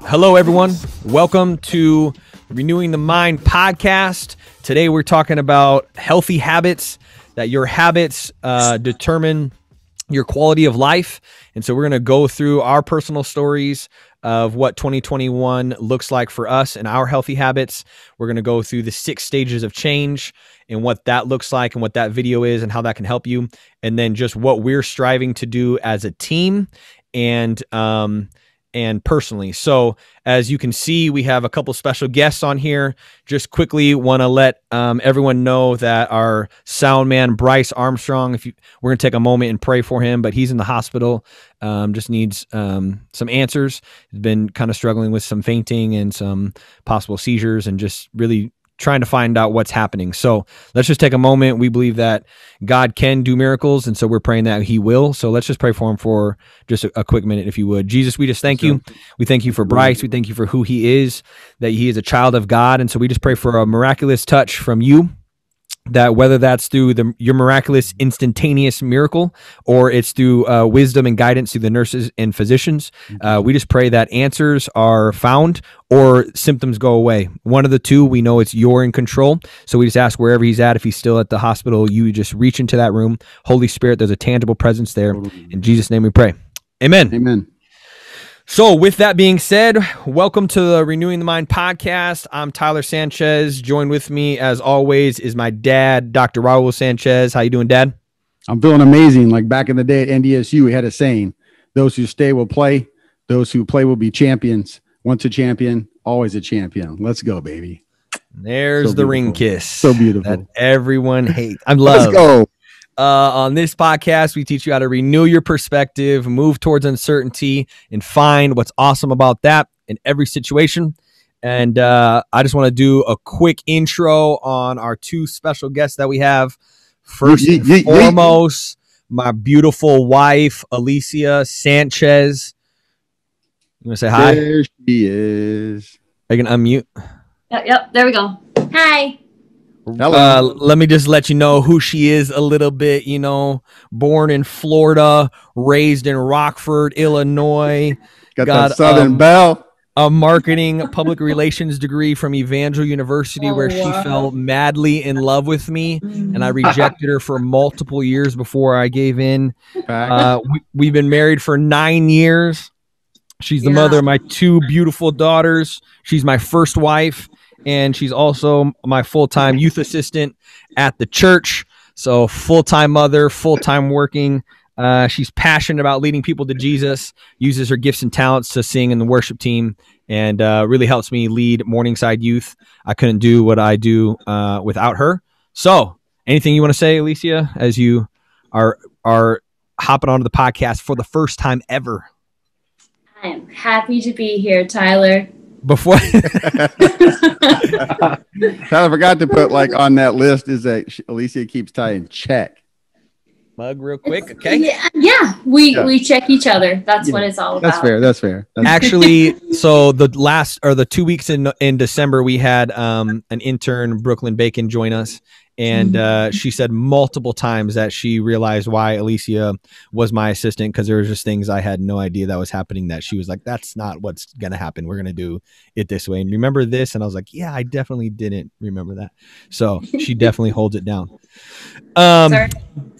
Hello, everyone. Welcome to Renewing the Mind podcast. Today, we're talking about healthy habits, that your habits determine your quality of life. And so we're going to go through our personal stories of what 2021 looks like for us and our healthy habits. We're going to go through the 6 stages of change and what that looks like and what that video is and how that can help you. And then just what we're striving to do as a team and personally. So as you can see, we have a couple special guests on here. Just quickly want to let everyone know that our sound man, Bryce Armstrong, we're going to take a moment and pray for him, but he's in the hospital, just needs some answers. He's been kind of struggling with some fainting and some possible seizures and just really trying to find out what's happening. So let's just take a moment. We believe that God can do miracles, and so we're praying that he will. So let's just pray for him for just a quick minute, if you would. Jesus, we just thank you. We thank you for Bryce. We thank you for who he is, that he is a child of God. And so we just pray for a miraculous touch from you, that whether that's through your miraculous instantaneous miracle or it's through wisdom and guidance through the nurses and physicians, we just pray that answers are found or symptoms go away. One of the two, we know you're in control. So we just ask wherever he's at, if he's still at the hospital, you just reach into that room. Holy Spirit, there's a tangible presence there. In Jesus' name we pray. Amen. Amen. So with that being said, welcome to the Renewing the Mind podcast. I'm Tyler Sanchez. Joined with me, as always, is my dad, Dr. Raul Sanchez. How you doing, Dad? I'm feeling amazing. Like back in the day at NDSU, we had a saying, those who stay will play. Those who play will be champions. Once a champion, always a champion. Let's go, baby. There's the ring kiss. So beautiful. That everyone hates. I love. Let's go. On this podcast, we teach you how to renew your perspective, move towards uncertainty, and find what's awesome about that in every situation. And I just want to do a quick intro on our 2 special guests that we have. First and foremost, my beautiful wife, Alicia Sanchez. You want to say hi? There she is. Are you going to unmute? Yep, there we go. Hi. Let me just let you know who she is a little bit. Born in Florida, raised in Rockford, Illinois. Got that Southern belle. A marketing public relations degree from Evangel University, where she fell madly in love with me, and I rejected her for multiple years before I gave in. We've been married for 9 years. She's the mother of my 2 beautiful daughters. She's my first wife. And she's also my full-time youth assistant at the church. So full-time mother, full-time working. She's passionate about leading people to Jesus, uses her gifts and talents to sing in the worship team, and really helps me lead Morningside Youth. I couldn't do what I do without her. So anything you want to say, Alicia, as you are hopping onto the podcast for the first time ever? I am happy to be here, Tyler. Before Tyler forgot to put on that list is that Alicia keeps Ty in check. Mug real quick, okay? Yeah. We check each other. That's what it's all about. That's fair. Actually, so the 2 weeks in December, we had an intern, Brooklyn Bacon, join us. And she said multiple times that she realized why Alicia was my assistant, because there was just things I had no idea that was happening, that she was like, that's not what's going to happen. We're going to do it this way. And remember this? And I was like, yeah, I definitely didn't remember that. So she definitely holds it down.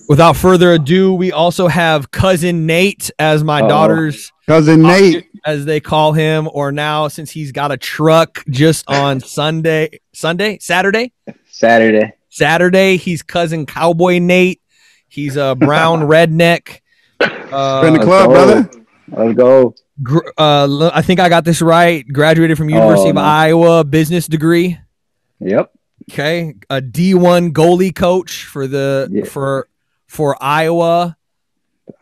Without further ado, we also have Cousin Nate as my daughter's Cousin Nate, as they call him, or now since he's got a truck just on Saturday, he's Cousin Cowboy Nate. He's a brown redneck. in the club, brother. Let's go. I think I got this right. Graduated from University of Iowa, business degree. Yep. Okay, a D1 goalie coach for Iowa.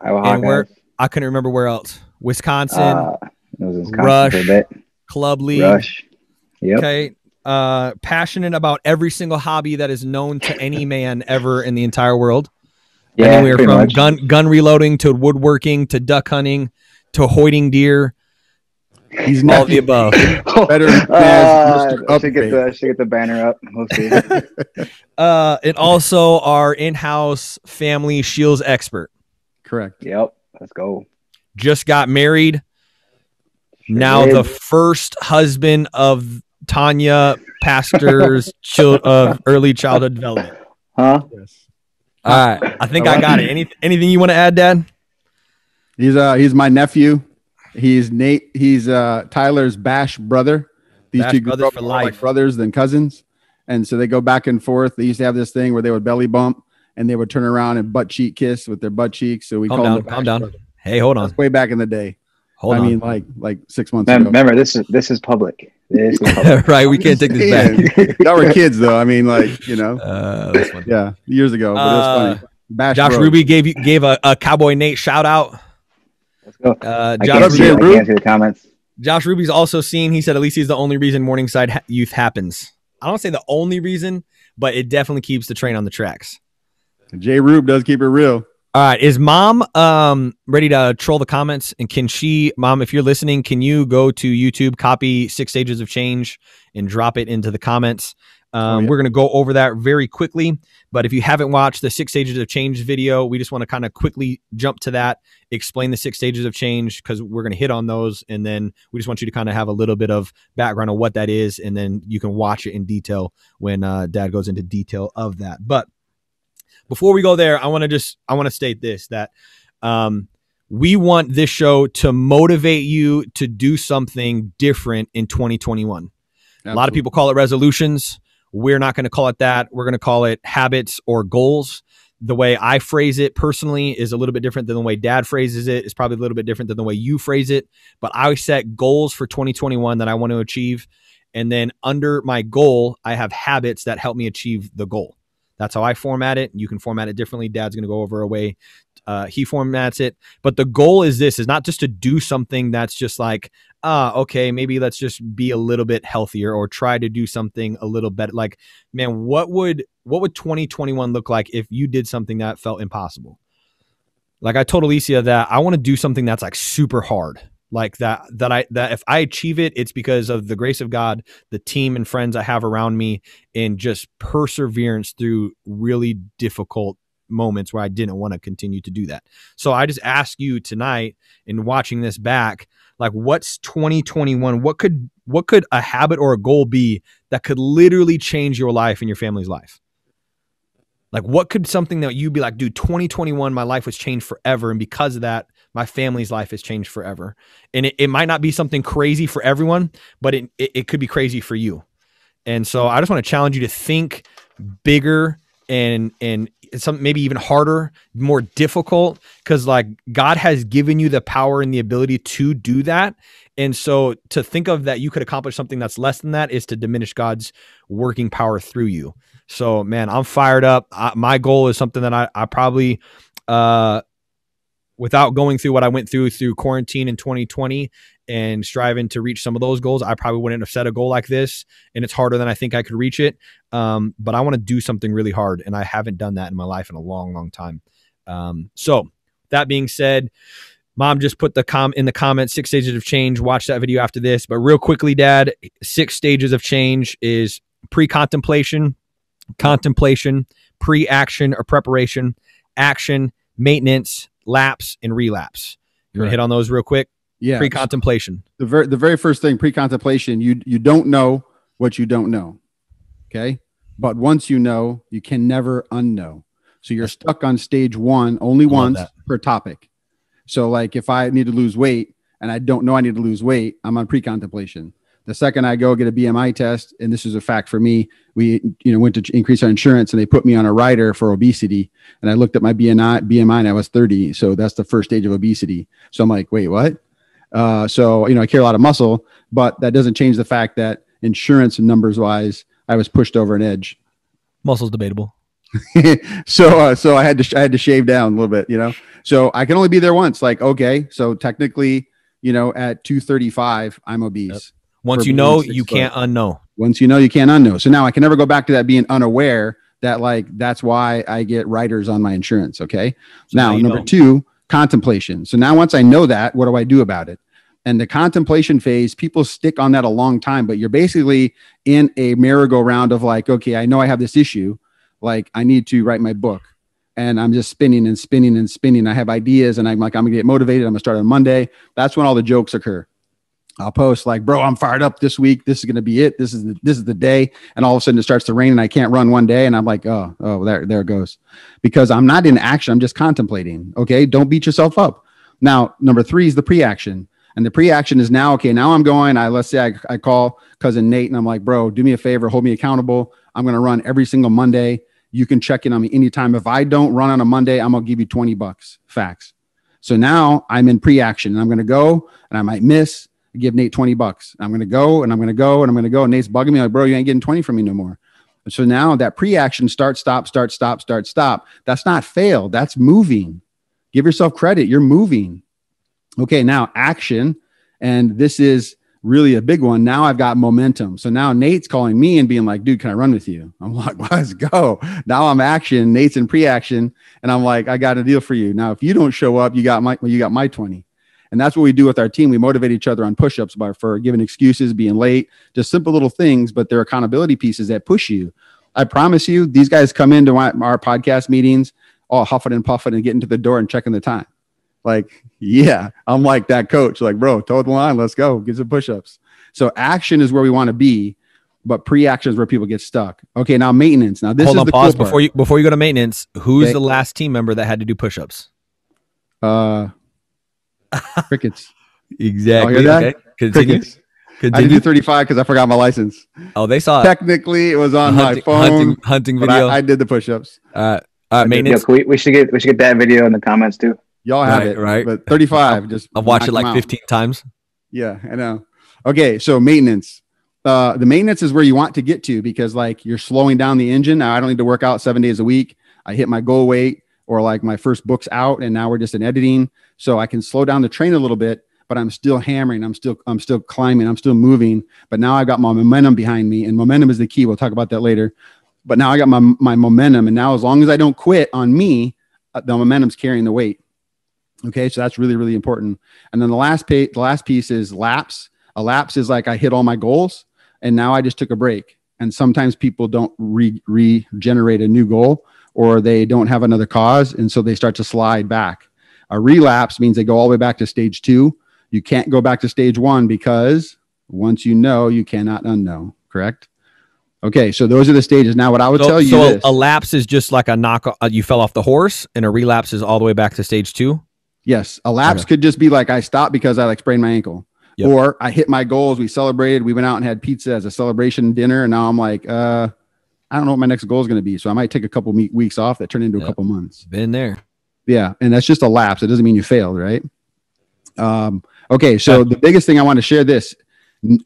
And where I couldn't remember where else. Wisconsin. It was Wisconsin Rush for a bit. Club League. Rush. Yep. Okay. Passionate about every single hobby that is known to any man ever in the entire world. Yeah, anywhere from gun reloading to woodworking to duck hunting to hoiting deer. He's all the above. Better I should get the banner up. We'll see. And also our in-house family Shields expert. Correct. Yep. Let's go. Just got married. Now the first husband of Tanya Pastor's early childhood development. Huh? Yes. All right. I think I got it. Anything you want to add, Dad? He's my nephew. He's Nate. He's Tyler's Bash brother. These two grew up more like brothers than cousins. And so they go back and forth. They used to have this thing where they would belly bump and they would turn around and butt cheek kiss with their butt cheeks. So we call them calm down. Hey, hold on. That's way back in the day. Hold on. I mean, like 6 months ago. Remember, this is public. This is public. Right. We can't take this back. Y'all were kids though. I mean, like, that's funny. yeah, years ago. But it was funny. Bash Josh bros. Ruby gave a Cowboy Nate shout out. Let's go. Josh I can't see the comments. Josh Ruby's also seen. He said at least he's the only reason Morningside youth happens. I don't say the only reason, but it definitely keeps the train on the tracks. Jay Rube does keep it real. All right. Is Mom ready to troll the comments? And can she, Mom, if you're listening, can you go to YouTube, copy 6 Stages of Change and drop it into the comments? We're going to go over that very quickly. But if you haven't watched the 6 Stages of Change video, we just want to kind of quickly jump to that, explain the 6 Stages of Change, because we're going to hit on those. And then we just want you to kind of have a little bit of background on what that is. And then you can watch it in detail when Dad goes into detail of that. But before we go there, I want to state this, that we want this show to motivate you to do something different in 2021. Absolutely. A lot of people call it resolutions. We're not going to call it that. We're going to call it habits or goals. The way I phrase it personally is a little bit different than the way Dad phrases it. It's probably a little bit different than the way you phrase it. But I set goals for 2021 that I want to achieve. And then under my goal, I have habits that help me achieve the goal. That's how I format it. You can format it differently. Dad's going to go over a way he formats it. But the goal is not just to do something that's just like, okay, maybe let's just be a little bit healthier or try to do something a little better. Like, man, what would 2021 look like if you did something that felt impossible? Like I told Alicia that I want to do something that's like super hard. Like that if I achieve it, it's because of the grace of God, the team and friends I have around me, and just perseverance through really difficult moments where I didn't want to continue to do that. So I just ask you tonight, in watching this back, like what's 2021? What could a habit or a goal be that could literally change your life and your family's life? Like what could something that you'd be like, dude, 2021, my life was changed forever. And because of that, my family's life has changed forever. And it might not be something crazy for everyone, but it could be crazy for you. And so I just want to challenge you to think bigger and some maybe even harder, more difficult, because like God has given you the power and the ability to do that. And so to think of that you could accomplish something that's less than that is to diminish God's working power through you. So man, I'm fired up. My goal is something that I probably, without going through what I went through quarantine in 2020 and striving to reach some of those goals, I probably wouldn't have set a goal like this, and it's harder than I think I could reach it. But I want to do something really hard, and I haven't done that in my life in a long, long time. So that being said, Mom just put in the comments, 6 Stages of Change. Watch that video after this. But real quickly, Dad, 6 Stages of Change is pre-contemplation, contemplation, pre-action or preparation, action, maintenance, lapse, and relapse. You want to hit on those real quick? Yeah. Pre-contemplation. The very first thing, pre-contemplation, you don't know what you don't know. Okay. But once you know, you can never unknow. So you're stuck on stage one only once per topic. So like if I need to lose weight and I don't know I need to lose weight, I'm on pre-contemplation. The second I go get a BMI test, and this is a fact for me, we went to increase our insurance and they put me on a rider for obesity. And I looked at my BMI and I was 30. So that's the first stage of obesity. So I'm like, wait, what? So, I carry a lot of muscle, but that doesn't change the fact that insurance numbers wise, I was pushed over an edge. Muscle's debatable. So I had to shave down a little bit, so I can only be there once. Like, okay. So technically, at 235, I'm obese. Yep. Once you know, you can't unknow. Once you know, you can't unknow. So now I can never go back to that being unaware that that's why I get riders on my insurance. Okay. So now number two, contemplation. So now once I know that, what do I do about it? And the contemplation phase, people stick on that a long time, but you're basically in a merry-go-round of like, okay, I know I have this issue. Like I need to write my book, and I'm just spinning and spinning and spinning. I have ideas and I'm like, I'm gonna get motivated. I'm gonna start on Monday. That's when all the jokes occur. I'll post like, bro, I'm fired up this week. This is going to be it. This is the day. And all of a sudden it starts to rain and I can't run one day. And I'm like, oh, there it goes. Because I'm not in action. I'm just contemplating. Okay. Don't beat yourself up. Now, number 3 is the pre-action. And the pre-action is now, okay, now I'm going. Let's say I call cousin Nate and I'm like, bro, do me a favor, hold me accountable. I'm going to run every single Monday. You can check in on me anytime. If I don't run on a Monday, I'm going to give you $20. Facts. So now I'm in pre-action and I'm going to go and I might miss. I give Nate $20. I'm going to go and I'm going to go and I'm going to go. And Nate's bugging me like, bro, you ain't getting 20 from me no more. So now that pre-action start, stop. That's not fail. That's moving. Give yourself credit. You're moving. Okay. Now action. And this is really a big one. Now I've got momentum. So now Nate's calling me and being like, dude, can I run with you? I'm like, let's go. Now I'm action. Nate's in pre-action. And I'm like, I got a deal for you. Now, if you don't show up, you got my 20. And that's what we do with our team. We motivate each other on push-ups for giving excuses, being late, just simple little things, but they're accountability pieces that push you. I promise you, these guys come into our podcast meetings, all huffing and puffing and getting to the door and checking the time. Like, yeah, I'm like that coach. Like, bro, toe the line. Let's go. Get some push-ups. So action is where we want to be, but pre-action is where people get stuck. Okay, now maintenance. Now this is the pause cool part. Before you go to maintenance. Who's the last team member that had to do push-ups? Crickets. Exactly. Okay. Continue. I did do 35 because I forgot my license. Oh, they saw it. Technically, it was on my phone. Hunting video. I did the push-ups. Maintenance. Yeah, we should get that video in the comments too. Y'all have it, right? But 35. I've watched it like 15 times. Yeah, I know. Okay, so maintenance. The maintenance is where you want to get to because like you're slowing down the engine. Now I don't need to work out 7 days a week. I hit my goal weight or like my first book's out and now we're just in editing. So I can slow down the train a little bit, but I'm still hammering. I'm still climbing. I'm still moving. But now I've got my momentum behind me, and momentum is the key. We'll talk about that later. But now I got my momentum, and now as long as I don't quit on me, the momentum's carrying the weight. Okay, so that's really, really important. And then the last piece is laps. A lapse is like I hit all my goals, and now I just took a break. And sometimes people don't regenerate a new goal, or they don't have another cause, and so they start to slide back. A relapse means they go all the way back to stage 2. You can't go back to stage 1 because once you know, you cannot unknow. Correct? Okay, so those are the stages. Now, what I would tell you is a lapse is just like a knock. You fell off the horse, and a relapse is all the way back to stage 2. Yes, a lapse could just be like I stopped because I like sprained my ankle, or I hit my goals. We celebrated. We went out and had pizza as a celebration dinner, and now I'm like, I don't know what my next goal is going to be, so I might take a couple weeks off that turned into a couple months. Been there. Yeah, and that's just a lapse. It doesn't mean you failed, right? Okay, so the biggest thing I want to share this: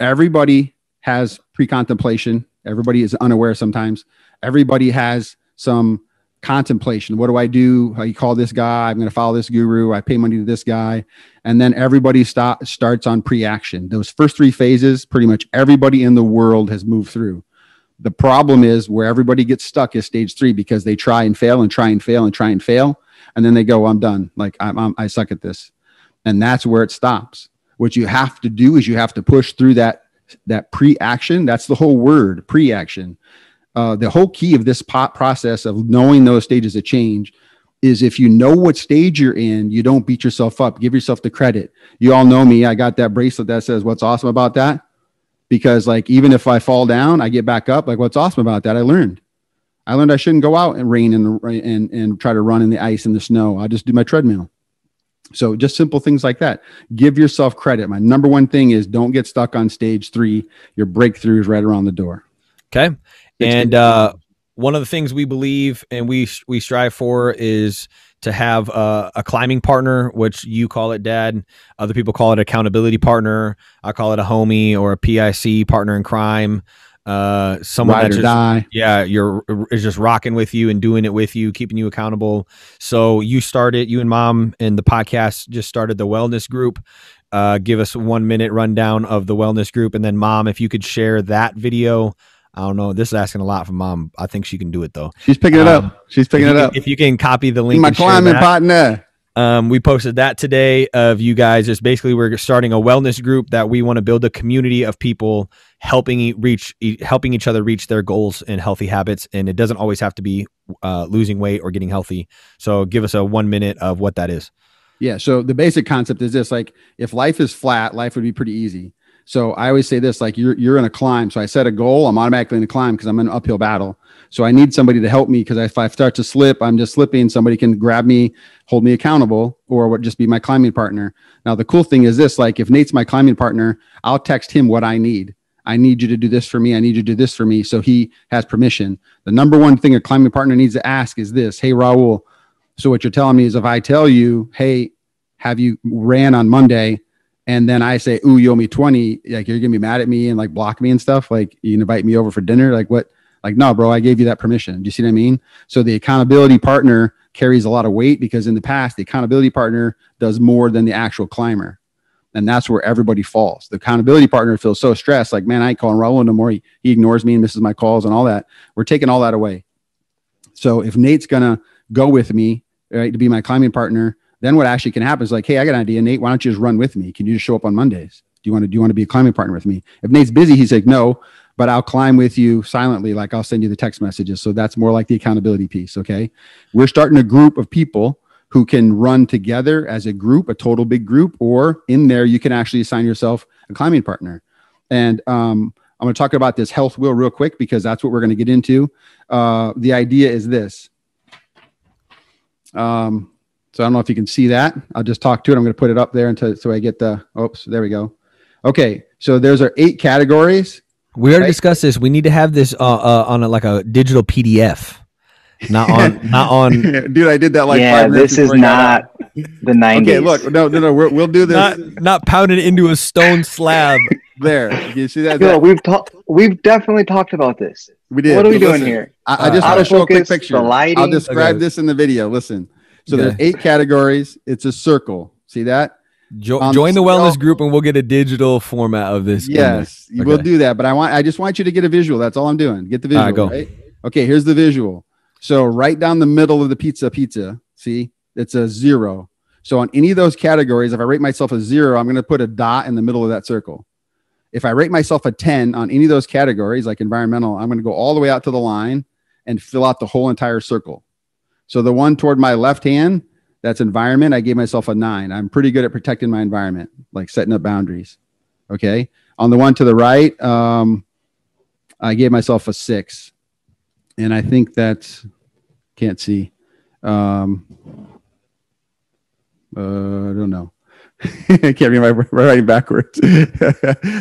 everybody has pre-contemplation. Everybody is unaware sometimes. Everybody has some contemplation. What do I do? How you call this guy? I'm going to follow this guru. I pay money to this guy. And then everybody starts on pre-action. Those first 3 phases, pretty much everybody in the world has moved through. The problem is where everybody gets stuck is stage 3 because they try and fail and try and fail and try and fail. And then they go, I'm done. Like I suck at this. And that's where it stops. What you have to do is you have to push through that pre-action. That's the whole word, pre-action. The whole key of this process of knowing those stages of change is if you know what stage you're in, you don't beat yourself up. Give yourself the credit. You all know me. I got that bracelet that says, what's awesome about that? Because like, even if I fall down, I get back up. Like, what's awesome about that? I learned I shouldn't go out and rain and try to run in the ice and the snow. I just do my treadmill. So just simple things like that. Give yourself credit. My number one thing is don't get stuck on stage 3. Your breakthrough is right around the door. Okay. And one of the things we believe and we strive for is to have a climbing partner, which you call it, Dad. Other people call it accountability partner. I call it a homie or a PIC, partner in crime. Someone Ride or die. Yeah, is just rocking with you and doing it with you, keeping you accountable. So you and Mom and the podcast just started the wellness group. Give us a 1-minute rundown of the wellness group, and then Mom, if you could share that video. I don't know. This is asking a lot from Mom. I think she can do it though. She's picking it up. If you can copy the link. My climbing partner. We posted that today of you guys. Just basically, we're starting a wellness group that we want to build a community of people helping each other reach their goals and healthy habits. And it doesn't always have to be losing weight or getting healthy. So give us a 1 minute of what that is. Yeah. So the basic concept is this: like, if life is flat, life would be pretty easy. So I always say this, like you're in a climb. So I set a goal, I'm automatically in a climb because I'm in an uphill battle. So I need somebody to help me, because if I start to slip, I'm just slipping. Somebody can grab me, hold me accountable, or would just be my climbing partner. Now, the cool thing is this, like if Nate's my climbing partner, I'll text him what I need. I need you to do this for me. I need you to do this for me. So he has permission. The number one thing a climbing partner needs to ask is this: hey, Raul, so what you're telling me is if I tell you, hey, have you ran on Monday? And then I say, ooh, you owe me 20. Like, you're gonna be mad at me and like block me and stuff. Like, you invite me over for dinner. Like, what? Like, no, bro, I gave you that permission. Do you see what I mean? So the accountability partner carries a lot of weight, because in the past, the accountability partner does more than the actual climber. And that's where everybody falls. The accountability partner feels so stressed. Like, man, I ain't calling Raul no more. He ignores me and misses my calls and all that. We're taking all that away. So if Nate's gonna go with me, right, to be my climbing partner, then what actually can happen is like, hey, I got an idea, Nate. Why don't you just run with me? Can you just show up on Mondays? Do you want to be a climbing partner with me? If Nate's busy, he's like, no, but I'll climb with you silently. Like, I'll send you the text messages. So that's more like the accountability piece. Okay. We're starting a group of people who can run together as a group, a total big group, or in there, you can actually assign yourself a climbing partner. And I'm going to talk about this health wheel real quick, because that's what we're going to get into. The idea is this. So I don't know if you can see that. I'll just talk to it. I'm going to put it up there until, so I get the, oops, there we go. Okay. So there's our 8 categories. We already discussed this. We need to have this on like a digital PDF, not on. Dude, I did that like 5 minutes. This is not the 90s. Okay, look, no, we'll do this. Not pounded into a stone slab. There, you see that? Yo, we've definitely talked about this. We did. What are we doing here? I just want to show a quick picture. The lighting. I'll describe this in the video. Listen. So there's 8 categories. It's a circle. See that? Join the wellness group and we'll get a digital format of this. Yes, we'll do that. But I just want you to get a visual. That's all I'm doing. Get the visual. Right? Okay, here's the visual. So right down the middle of the pizza, see, it's a 0. So on any of those categories, if I rate myself a 0, I'm going to put a dot in the middle of that circle. If I rate myself a 10 on any of those categories, like environmental, I'm going to go all the way out to the line and fill out the whole entire circle. So the one toward my left hand, that's environment, I gave myself a 9. I'm pretty good at protecting my environment, like setting up boundaries. Okay. On the one to the right, I gave myself a 6. And I think that's, can't see. I don't know. I can't read my writing backwards.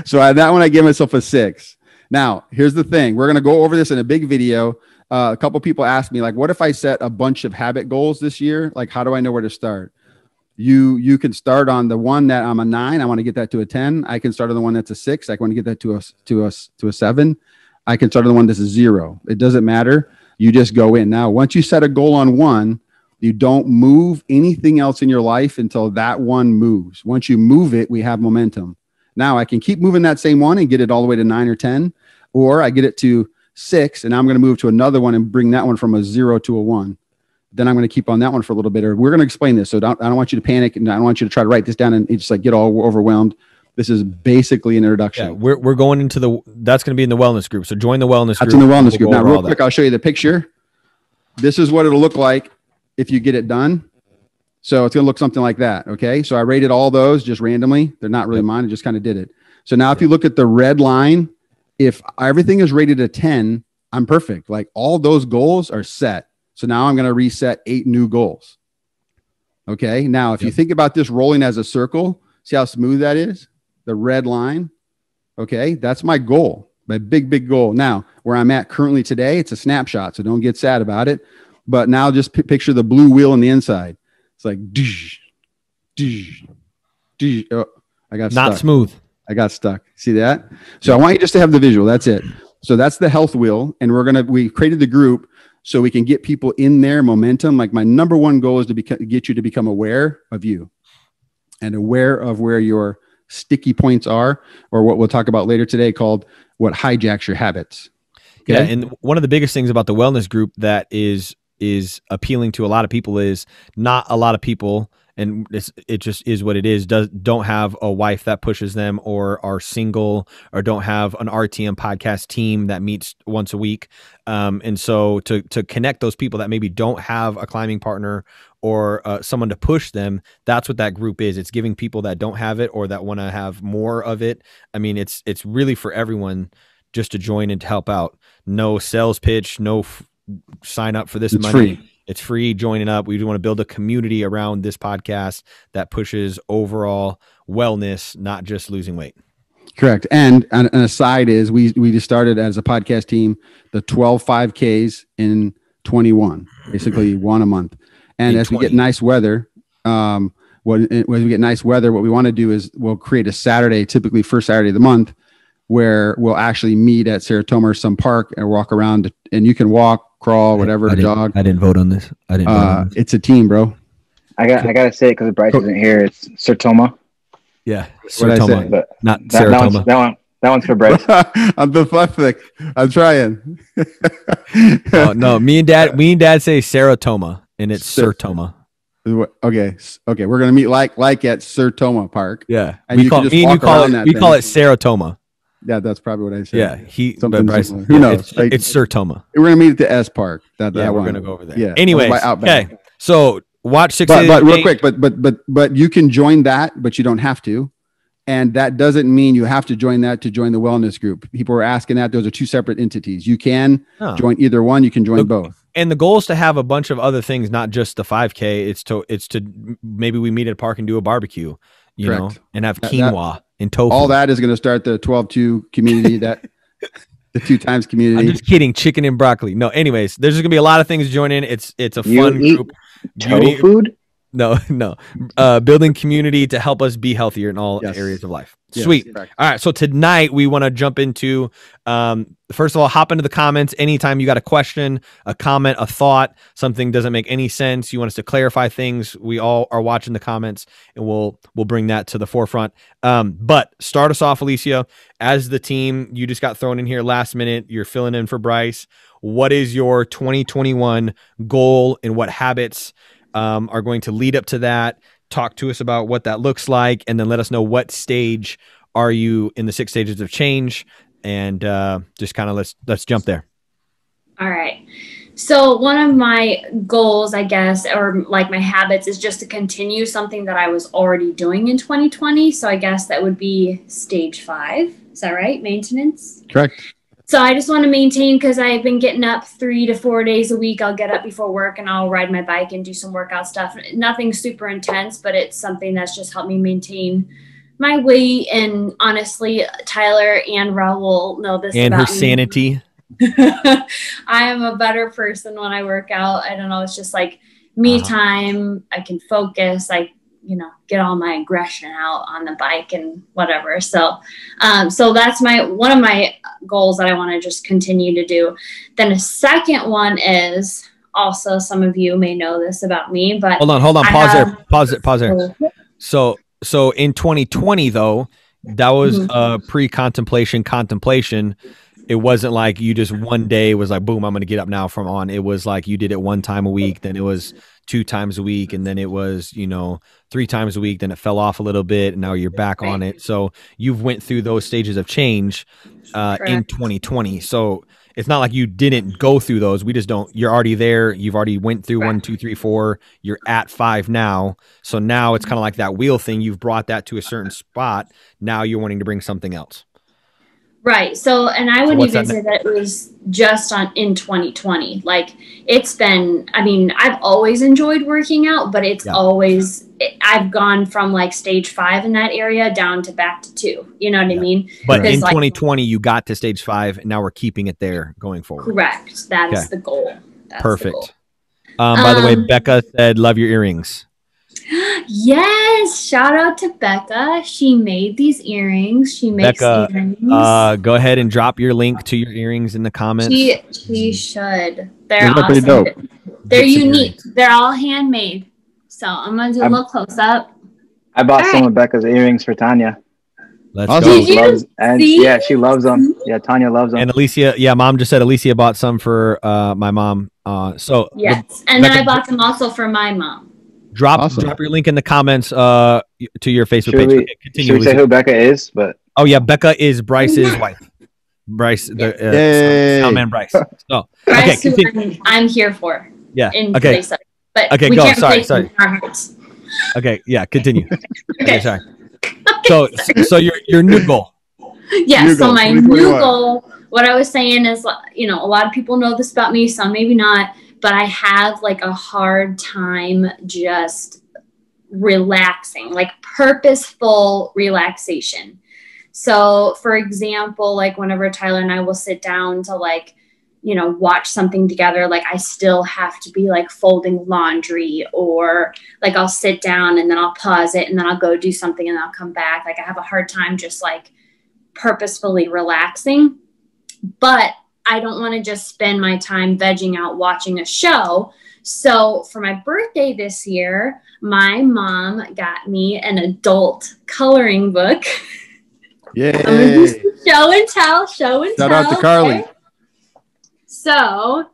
So that one, I gave myself a 6. Now, here's the thing. We're going to go over this in a big video. A couple people asked me, like, what if I set a bunch of habit goals this year? Like, how do I know where to start? You can start on the one that I'm a 9. I want to get that to a 10. I can start on the one that's a 6. I want to get that to a 7. I can start on the one that's a 0. It doesn't matter. You just go in. Now, once you set a goal on one, you don't move anything else in your life until that one moves. Once you move it, we have momentum. Now I can keep moving that same one and get it all the way to 9 or 10, or I get it to 6, and I'm going to move to another one and bring that one from a 0 to a 1. Then I'm going to keep on that one for a little bit. Or we're going to explain this. So I don't want you to panic, and I don't want you to try to write this down and just like get all overwhelmed. This is basically an introduction. Yeah, we're going into that's going to be in the wellness group. So join the wellness group. That's in the wellness group. Now, real quick, I'll show you the picture. This is what it'll look like if you get it done. So it's going to look something like that. Okay. So I rated all those just randomly. They're not really mine. I just kind of did it. So now if you look at the red line, if everything is rated a 10, I'm perfect. Like, all those goals are set. So now I'm going to reset 8 new goals. Okay. Now, if you think about this rolling as a circle, see how smooth that is? The red line. Okay. That's my goal, my big goal. Now, where I'm at currently today, it's a snapshot. So don't get sad about it. But now just picture the blue wheel on the inside. It's like, oh, I got not stuck. Smooth. I got stuck. See that? So I want you just to have the visual. That's it. So that's the health wheel. And we created the group so we can get people in their momentum. Like, my number one goal is to get you to become aware of you and aware of where your sticky points are, or what we'll talk about later today called what hijacks your habits. Okay? Yeah. And one of the biggest things about the wellness group that is appealing to a lot of people is not a lot of people and it just is what it is. Don't have a wife that pushes them, or are single, or don't have an RTM podcast team that meets once a week. And so to connect those people that maybe don't have a climbing partner or someone to push them, that's what that group is. It's giving people that don't have it or that want to have more of it. I mean, it's really for everyone just to join and to help out. No sales pitch, no sign up for this money. Free. It's free joining up. We want to build a community around this podcast that pushes overall wellness, not just losing weight. Correct. And an aside is we just started as a podcast team, the 12 5Ks in 21, basically one a month. And as we get nice weather, when we get nice weather, what we want to do is we'll create a Saturday, typically first Saturday of the month, where we'll actually meet at Serotoma or some park and walk around, and you can walk, crawl, whatever, jog. I didn't vote on this. It's a team, bro. I gotta say it because Bryce isn't here. It's Serotoma. Yeah, Serotoma, not that, Serotoma. That one's for Bryce. I'm dyslexic. I'm trying. No, me and dad say Serotoma, and it's Serotoma. Okay. We're gonna meet like at Serotoma Park. Yeah, and we call it Serotoma. Yeah, that's probably what I said. Yeah, Bryce, who knows? It's Serotoma. We're gonna meet at the S Park. We're gonna go over there. Yeah. Anyway, okay. So watch 6 days. But real quick, but you can join that, but you don't have to. And that doesn't mean you have to join that to join the wellness group. People are asking that. Those are two separate entities. You can join either one. You can join both. And the goal is to have a bunch of other things, not just the 5K. It's to maybe we meet at a park and do a barbecue, you know, and have quinoa and tofu. All that is going to start the 12-2 community, that the 2 times community. I'm just kidding. Chicken and broccoli. No, anyways, there's going to be a lot of things to join in. It's a fun group. Tofu? No. Building community to help us be healthier in all areas of life. Sweet. All right. So tonight we want to jump into, first of all, hop into the comments. Anytime you got a question, a comment, a thought, something doesn't make any sense, you want us to clarify things, we all are watching the comments, and we'll bring that to the forefront. But start us off, Alicia, as the team. You just got thrown in here last minute. You're filling in for Bryce. What is your 2021 goal, and what habits are going to lead up to that? Talk to us about what that looks like, and then let us know what stage are you in the 6 stages of change, and just kind of let's jump there. All right. So one of my goals, I guess, or like my habits, is just to continue something that I was already doing in 2020. So I guess that would be stage 5. Is that right? Maintenance? Correct. So I just want to maintain, because I've been getting up 3 to 4 days a week. I'll get up before work and I'll ride my bike and do some workout stuff. Nothing super intense, but it's something that's just helped me maintain my weight. And honestly, Tyler and Raul know this and about her sanity. I am a better person when I work out. I don't know. It's just like me time. I can focus. Get all my aggression out on the bike and whatever. So that's one of my goals that I want to just continue to do. Then a second one is also, some of you may know this about me, but hold on. Pause there. So in 2020 though, that was contemplation. It wasn't like you just one day was like, boom, I'm going to get up now from on. It was like you did it 1 time a week, then it was 2 times a week, and then it was, 3 times a week, then it fell off a little bit, and now you're back on it. So you've went through those stages of change in 2020. So it's not like you didn't go through those. We just don't, you're already there. You've already went through 1, 2, 3, 4. You're at 5 now. So now it's kind of like that wheel thing. You've brought that to a certain spot. Now you're wanting to bring something else. Right. So, and I wouldn't even say that it was just in 2020. Like, it's been, I've always enjoyed working out, but it's I've gone from like stage 5 in that area down to back to 2. You know what I mean? But in 2020, you got to stage 5, and now we're keeping it there going forward. Correct. That is the goal. That's perfect. The goal. By the way, Becca said, love your earrings. Yes, shout out to Becca. She made these earrings. She makes earrings. Go ahead and drop your link to your earrings in the comments. She should. They're awesome. Pretty dope. They're unique. They're all handmade. So I'm gonna do a little close up. I bought some of Becca's earrings for Tanya. Let's go. Did you see? Yeah, she loves them. Yeah, Tanya loves them. And Alicia, Mom just said Alicia bought some for my mom. Yes, and then I bought them also for my mom. Drop your link in the comments to your Facebook page. Should we say who Becca is? But oh yeah, Becca is Bryce's wife. Bryce, the soundman Bryce. So Bryce, who I'm here for. Yeah. Okay. But okay, go. Sorry. Okay. Yeah. Continue. Okay. Sorry. So your new goal. Yeah. So my new goal. What I was saying is, you know, a lot of people know this about me, some maybe not, but I have like a hard time just relaxing, like purposeful relaxation. So for example, like whenever Tyler and I will sit down to like, you know, watch something together, like I still have to be like folding laundry, or like I'll sit down and then I'll pause it and then I'll go do something and I'll come back. Like I have a hard time just like purposefully relaxing. But I don't want to just spend my time vegging out watching a show. So for my birthday this year, my mom got me an adult coloring book. Yay. Show and tell. Shout out to Carly. Okay? So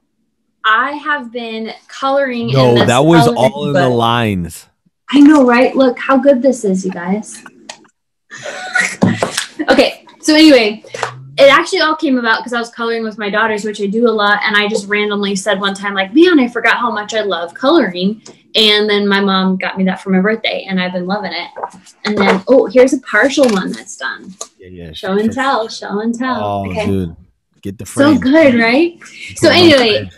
I have been coloring. No, that was all in the lines. I know, right? Look how good this is, you guys. Okay, so anyway, it actually all came about because I was coloring with my daughters, which I do a lot. And I just randomly said one time, like, man, I forgot how much I love coloring. And then my mom got me that for my birthday, and I've been loving it. And then, oh, here's a partial one that's done. Yeah. Show and tell. Oh, okay. Dude. Get the So frame. good, right? So anyway,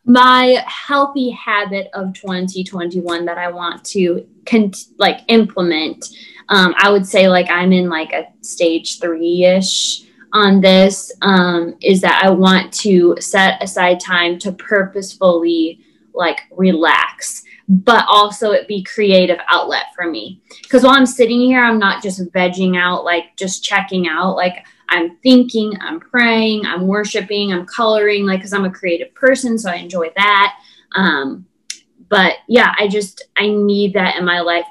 my healthy habit of 2021 that I want to implement, I would say like I'm in like a stage 3-ish on this, is that I want to set aside time to purposefully like relax, but also it be creative outlet for me. Because while I'm sitting here, I'm not just vegging out, like just checking out. Like I'm thinking, I'm praying, I'm worshiping, I'm coloring, like, because I'm a creative person, so I enjoy that. But yeah, I need that in my life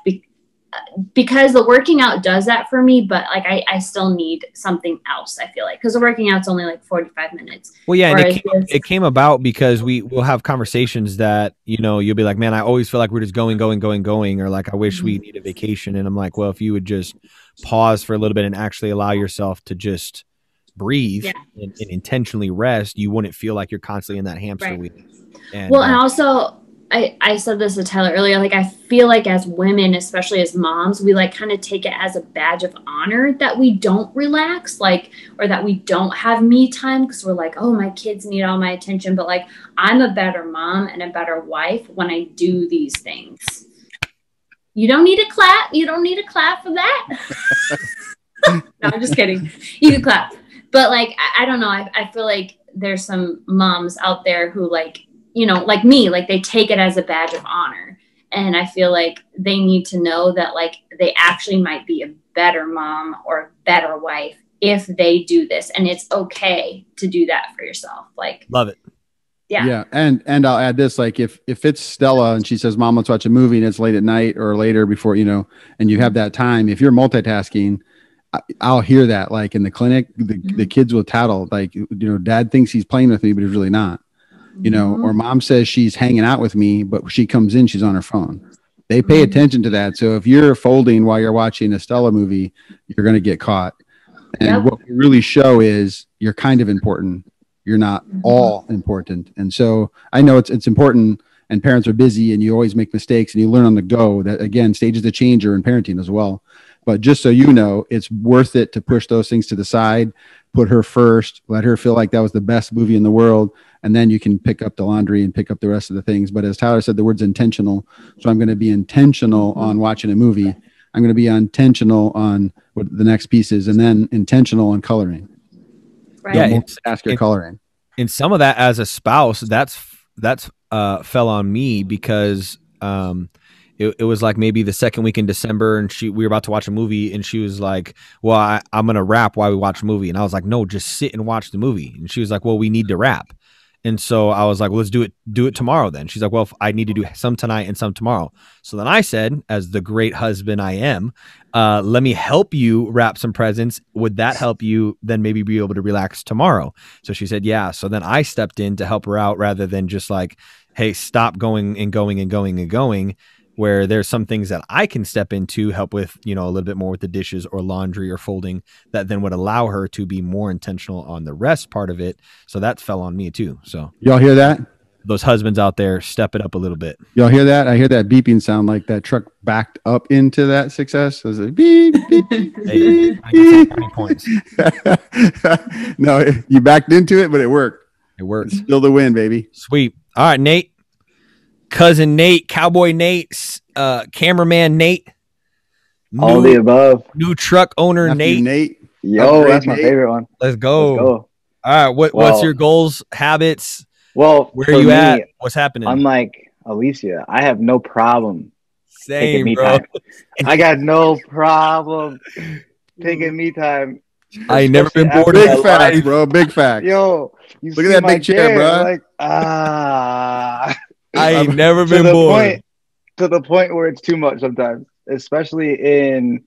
because the working out does that for me, but like I still need something else, I feel like, because the working out's only like 45 minutes. Well, yeah, and it came about because we'll have conversations that, you know, you'll be like, man, I always feel like we're just going, or like, I wish we need a vacation. And I'm like, well, if you would just pause for a little bit and actually allow yourself to just breathe and intentionally rest, you wouldn't feel like you're constantly in that hamster wheel. And also I said this to Tyler earlier, like I feel like as women, especially as moms, we like kind of take it as a badge of honor that we don't relax, like, or that we don't have me time, because we're like, oh, my kids need all my attention. But like, I'm a better mom and a better wife when I do these things. You don't need a clap. You don't need a clap for that. No, I'm just kidding. You can clap. But like, I don't know. I feel like there's some moms out there who like, you know, like me, like they take it as a badge of honor. And I feel like they need to know that like they actually might be a better mom or a better wife if they do this. And it's okay to do that for yourself. Like, love it. Yeah. Yeah. And I'll add this, like if it's Stella and she says, Mom, let's watch a movie, and it's late at night or later before, you know, and you have that time, if you're multitasking, I'll hear that like in the clinic, the kids will tattle, like, you know, Dad thinks he's playing with me, but he's really not. You know, or Mom says she's hanging out with me, but she comes in, she's on her phone. They pay attention to that. So if you're folding while you're watching a Stella movie, you're going to get caught. And what we really show is you're kind of important. You're not all important. And so I know it's important, and parents are busy and you always make mistakes and you learn on the go. That again, stages of change are in parenting as well. But just so you know, it's worth it to push those things to the side, put her first, let her feel like that was the best movie in the world. And then you can pick up the laundry and pick up the rest of the things. But as Tyler said, the word's intentional. So I'm going to be intentional on watching a movie. I'm going to be intentional on what the next piece is, and then intentional on coloring. Right. Yeah, ask your coloring. And some of that as a spouse, that's fell on me because it was like maybe the second week in December, and we were about to watch a movie, and she was like, well, I'm going to rap while we watch a movie. And I was like, no, just sit and watch the movie. And she was like, well, we need to rap. And so I was like, well, let's do it tomorrow then. She's like, well, I need to do some tonight and some tomorrow. So then I said, as the great husband I am, let me help you wrap some presents. Would that help you then maybe be able to relax tomorrow? So she said, yeah. So then I stepped in to help her out rather than just like, hey, stop going and going and going and going, where there's some things that I can step into, help with, a little bit more with the dishes or laundry or folding, that then would allow her to be more intentional on the rest part of it. So that fell on me too. So y'all hear that? Those husbands out there, step it up a little bit. Y'all hear that? I hear that beeping sound like that truck backed up into that success. It was like beep, beep, hey, I get 20 points. No, you backed into it, but it worked. It worked. It's still the win, baby. Sweet. All right, Nate. Cousin Nate, Cowboy Nate, cameraman Nate, all the above. New truck owner Nephew Nate. Yo, that's my favorite one. Let's go. All right, what's your goals, habits? Well, where are you at? What's happening? Unlike Alicia, I have no problem taking me time. I got no problem taking me time. I ain't never been bored. Big facts, bro. Big facts. Yo, look at that big chair, bro. Like, I ain't never been bored. To the point where it's too much sometimes, especially you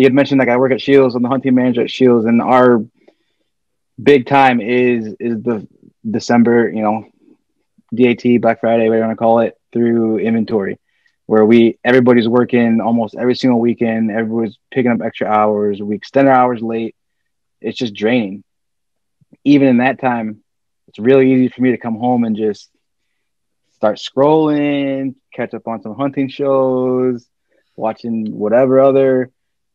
had mentioned like I work at Shields. I'm the hunting manager at Shields, and our big time is the December, DAT, Black Friday, whatever you want to call it, through inventory, where everybody's working almost every single weekend. Everybody's picking up extra hours. We extend our hours late. It's just draining. Even in that time, it's really easy for me to come home and just start scrolling, catch up on some hunting shows, watching whatever other.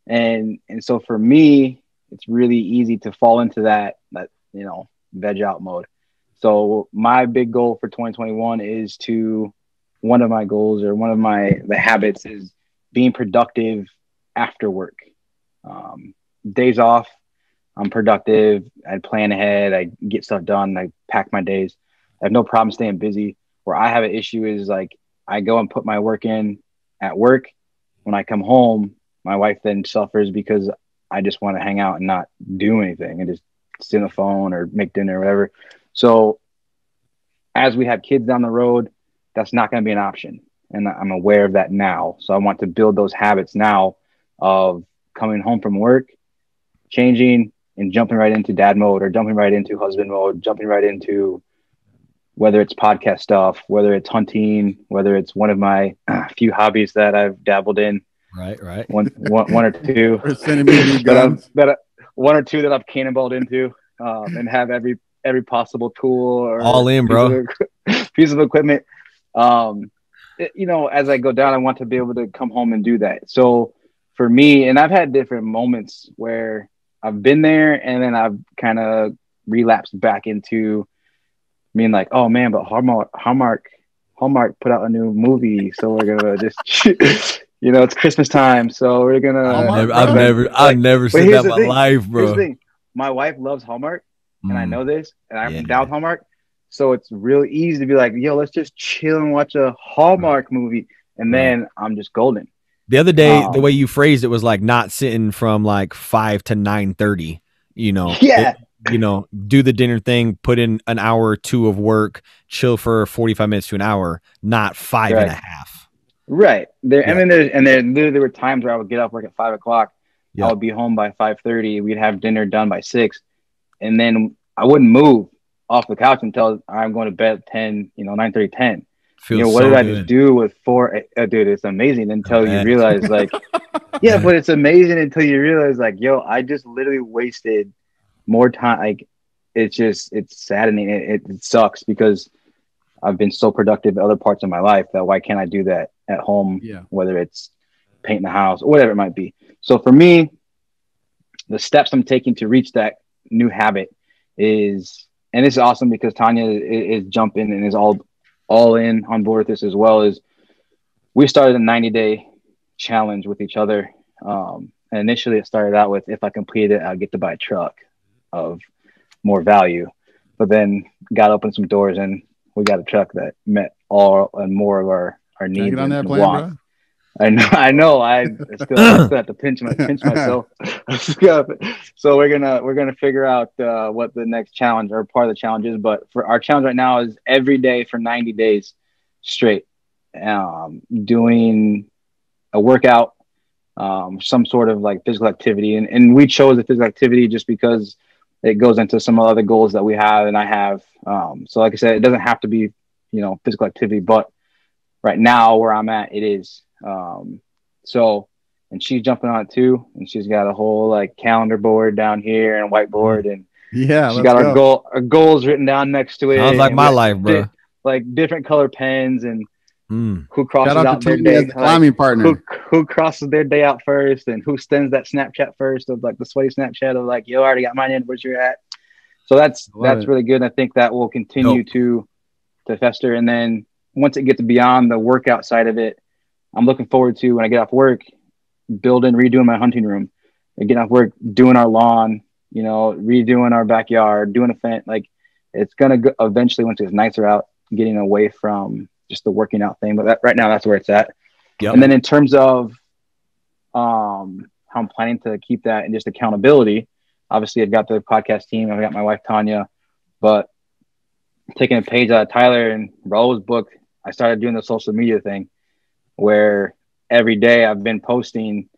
And so for me, it's really easy to fall into that veg out mode. So my big goal for 2021 is one of the habits is being productive after work. Days off, I'm productive. I plan ahead. I get stuff done. I pack my days. I have no problem staying busy. Where I have an issue is like I go and put my work in at work. When I come home, my wife then suffers because I just want to hang out and not do anything and just sit on the phone or make dinner or whatever. So as we have kids down the road, that's not going to be an option. And I'm aware of that now. So I want to build those habits now of coming home from work, changing and jumping right into dad mode or jumping right into husband mode, jumping right into whether it's podcast stuff, whether it's hunting, whether it's one of my few hobbies that I've dabbled in. Right. One or two. One or two that I've cannonballed into and have every possible tool or all in, bro. Piece of equipment. As I go down, I want to be able to come home and do that. So for me, and I've had different moments where I've been there and then I've kind of relapsed back into being like, oh man, but Hallmark put out a new movie, so we're gonna just it's Christmas time, so we're gonna. I've never seen that in my life, bro. Here's the thing. My wife loves Hallmark, and I know this, and I'm down with Hallmark, so it's really easy to be like, yo, let's just chill and watch a Hallmark movie, and then I'm just golden. The other day, the way you phrased it was like not sitting from like 5 to 9:30. Yeah. Do the dinner thing, put in an hour or two of work, chill for 45 minutes to an hour, not 5 and a half. Right. There were times where I would get off work at 5 o'clock. I would be home by 5:30. We'd have dinner done by 6. And then I wouldn't move off the couch until I'm going to bed at 10, 9:30, 10. What did I just do with 4? Dude, it's amazing until you realize like, but it's amazing until you realize like, yo, I just literally wasted more time. Like it's saddening. It sucks because I've been so productive in other parts of my life that why can't I do that at home? Yeah. Whether it's painting the house or whatever it might be. So for me, the steps I'm taking to reach that new habit is, and this is awesome because Tanya is jumping and is all in on board with this as well, is we started a 90-day challenge with each other. And initially it started out with, if I complete it, I'll get to buy a truck of more value, but then God opened some doors and we got a truck that met all and more of our needs and wants. I know. I still have to pinch myself. So we're gonna figure out what the next challenge or part of the challenge is. But for our challenge right now is every day for 90 days straight, doing a workout, some sort of like physical activity, and we chose the physical activity just because it goes into some other goals that we have and I have. So like I said, it doesn't have to be, physical activity, but right now where I'm at, it is. And she's jumping on it too, and she's got a whole like calendar board down here and whiteboard, and she's got our goals written down next to it. Sounds like my life, bro. Like different color pens and who crosses out their day, the climbing partner. Who crosses their day out first, and who sends that Snapchat first of like the sweaty Snapchat of like, yo, I already got mine in, where's your at? So that's really good. And I think that will continue to fester. And then once it gets beyond the workout side of it, I'm looking forward to when I get off work, redoing my hunting room, and getting off work, doing our lawn, redoing our backyard, doing a fence. Like it's gonna go eventually once it's nicer out, getting away from just the working out thing. But right now that's where it's at. Yep. And then in terms of how I'm planning to keep that and just accountability, obviously I've got the podcast team, I've got my wife Tanya, but taking a page out of Tyler and Raul's book, I started doing the social media thing where every day I've been posting,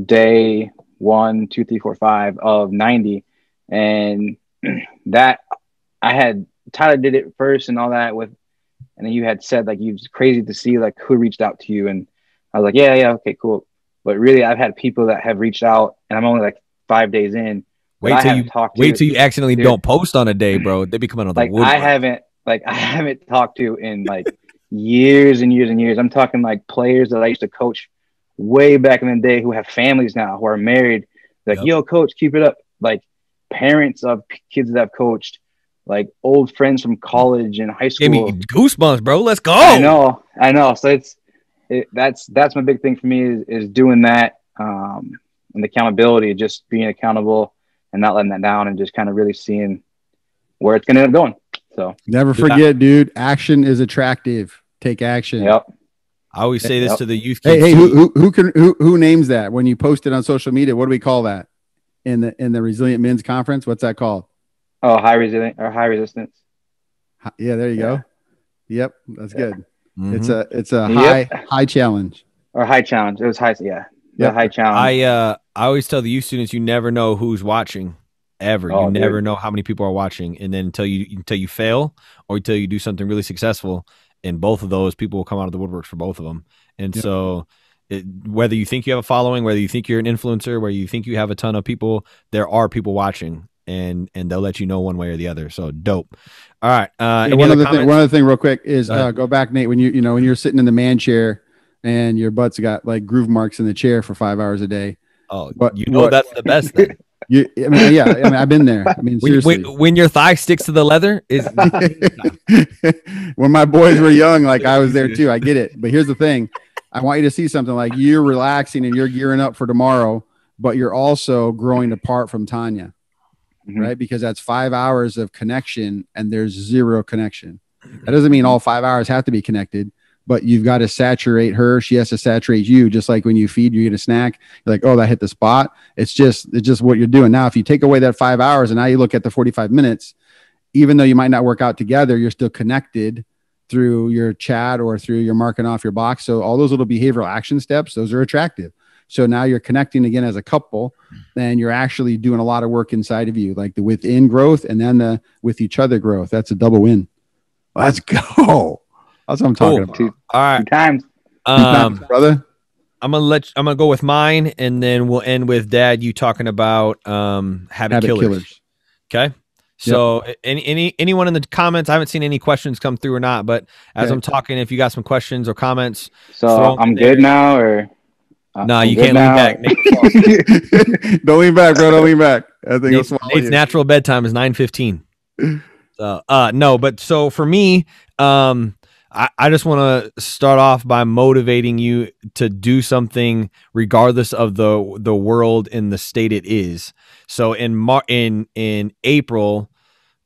day 1, 2, 3, 4, 5 of 90. And that Tyler did it first and all that and then you had said like, it's crazy to see like who reached out to you. And I was like, yeah, okay, cool. But really I've had people that have reached out and I'm only like 5 days in. Wait till you accidentally don't post on a day, bro. They be coming on the woodwork. I haven't talked to in like years and years and years. I'm talking like players that I used to coach way back in the day who have families now, who are married. Like, yo, coach, keep it up. Like parents of kids that I've coached, like old friends from college and high school. Give me goosebumps, bro. Let's go. I know. So that's my big thing for me is doing that, and the accountability, just being accountable and not letting that down, and just kind of really seeing where it's going to end up going. So never forget, dude, action is attractive. Take action. Yep. I always say this to the youth kids. Hey, who names that when you post it on social media? What do we call that in the Resilient Men's Conference? What's that called? Oh, high resistance. Yeah, there you go. Yep, that's good. Mm-hmm. It's a high challenge. Or high challenge. It was high, yeah. The high challenge. I always tell the youth students, you never know who's watching. Ever. You never know how many people are watching, and then until you fail or until you do something really successful, and both of those people will come out of the woodworks for both of them. And so whether you think you have a following, whether you think you're an influencer, whether you think you have a ton of people, there are people watching, and they'll let you know one way or the other. So dope. All right. One other thing real quick is go back, Nate, when when you're sitting in the man chair and your butt's got like groove marks in the chair for 5 hours a day. Oh, that's the best thing. I've been there. I mean, seriously. When your thigh sticks to the leather, is when my boys were young, like I was there too. I get it. But here's the thing. I want you to see something like you're relaxing and you're gearing up for tomorrow, but you're also growing apart from Tanya, right? Because that's 5 hours of connection and there's zero connection. That doesn't mean all 5 hours have to be connected, but you've got to saturate her. She has to saturate you. Just like when you feed, you get a snack. You're like, oh, that hit the spot. It's just what you're doing. Now, if you take away that 5 hours and now you look at the 45 minutes, even though you might not work out together, you're still connected through your chat or through your marking off your box. So all those little behavioral action steps, those are attractive. So now you're connecting again as a couple, and you're actually doing a lot of work inside of you, like the within growth and then the with each other growth. That's a double win. Let's go. That's what I'm talking about. All right. 2 times. Brother. I'm gonna go with mine, and then we'll end with Dad. You talking about habit killers. Okay. So anyone in the comments, I haven't seen any questions come through or not, but as I'm talking, if you got some questions or comments, so I'm good now, or no, you can't lean back. Don't lean back, bro. Don't lean back. I think Nate's natural bedtime is 9:15. No, but so for me, I just want to start off by motivating you to do something regardless of the world and the state it is. So in April,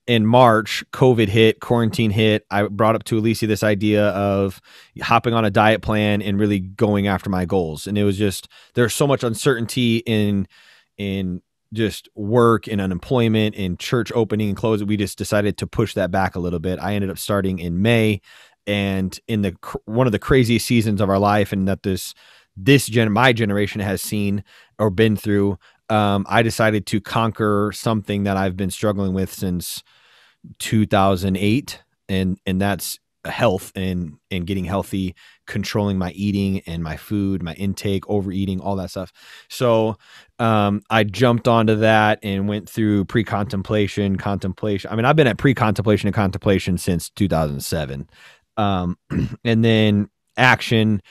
in March, COVID hit, quarantine hit. I brought up to Alicia this idea of hopping on a diet plan and really going after my goals. And it was just, there's so much uncertainty in just work and unemployment and church opening and closing. We just decided to push that back a little bit. I ended up starting in May, and in one of the craziest seasons of our life, and that my generation has seen or been through, I decided to conquer something that I've been struggling with since 2008, and that's health and getting healthy, controlling my eating and my food, my intake, overeating, all that stuff. So I jumped onto that and went through contemplation. I mean, I've been at pre-contemplation and contemplation since 2007. And then action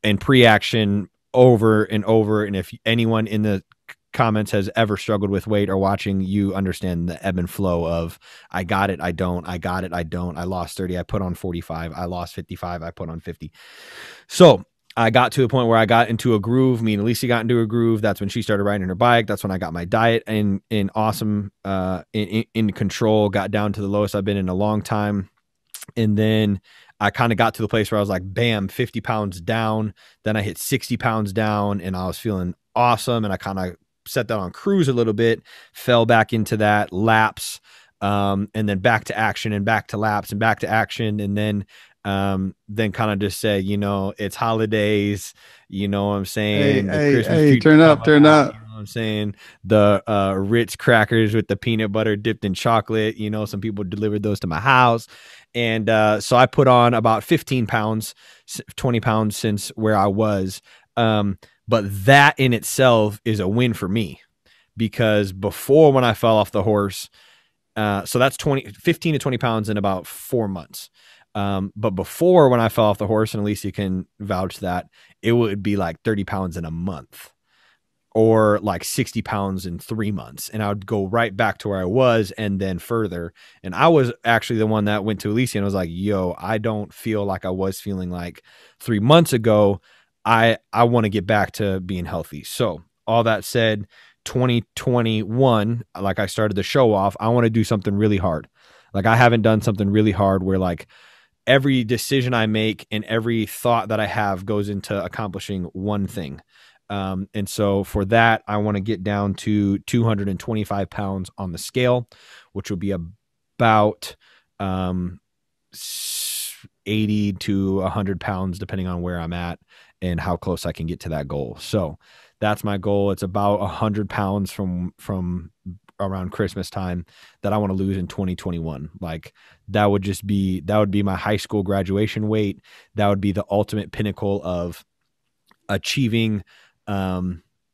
and pre-action over and over. And if anyone in the comments has ever struggled with weight or watching, you understand the ebb and flow of I got it, I don't, I got it, I don't, I lost 30, I put on 45, I lost 55, I put on 50. So I got to a point where I got into a groove. Me and Alicia got into a groove. That's when she started riding her bike. That's when I got my diet in awesome, in control, got down to the lowest I've been in a long time. And then I kind of got to the place where I was like, bam, 50 pounds down. Then I hit 60 pounds down and I was feeling awesome. And I kind of set that on cruise a little bit, fell back into that lapse, and then back to action and back to lapse and back to action. And then kind of just say, it's holidays, you know what I'm saying? Hey, turn up. You know what I'm saying? The Ritz crackers with the peanut butter dipped in chocolate, some people delivered those to my house. And so I put on about 15 pounds, 20 pounds since where I was. But that in itself is a win for me, because before, when I fell off the horse, so that's 15 to 20 pounds in about 4 months. But before, when I fell off the horse, and Alicia can vouch that, it would be like 30 pounds in a month, or like 60 pounds in 3 months. And I would go right back to where I was and then further. And I was actually the one that went to Alicia and was like, yo, I don't feel like I was feeling like 3 months ago. I want to get back to being healthy. So all that said, 2021, like I started the show off, I want to do something really hard. Like I haven't done something really hard where like every decision I make and every thought that I have goes into accomplishing one thing. And so for that, I want to get down to 225 pounds on the scale, which will be about 80 to 100 pounds, depending on where I'm at and how close I can get to that goal. So that's my goal. It's about 100 pounds from around Christmas time that I want to lose in 2021. Like that would be my high school graduation weight. That would be the ultimate pinnacle of achieving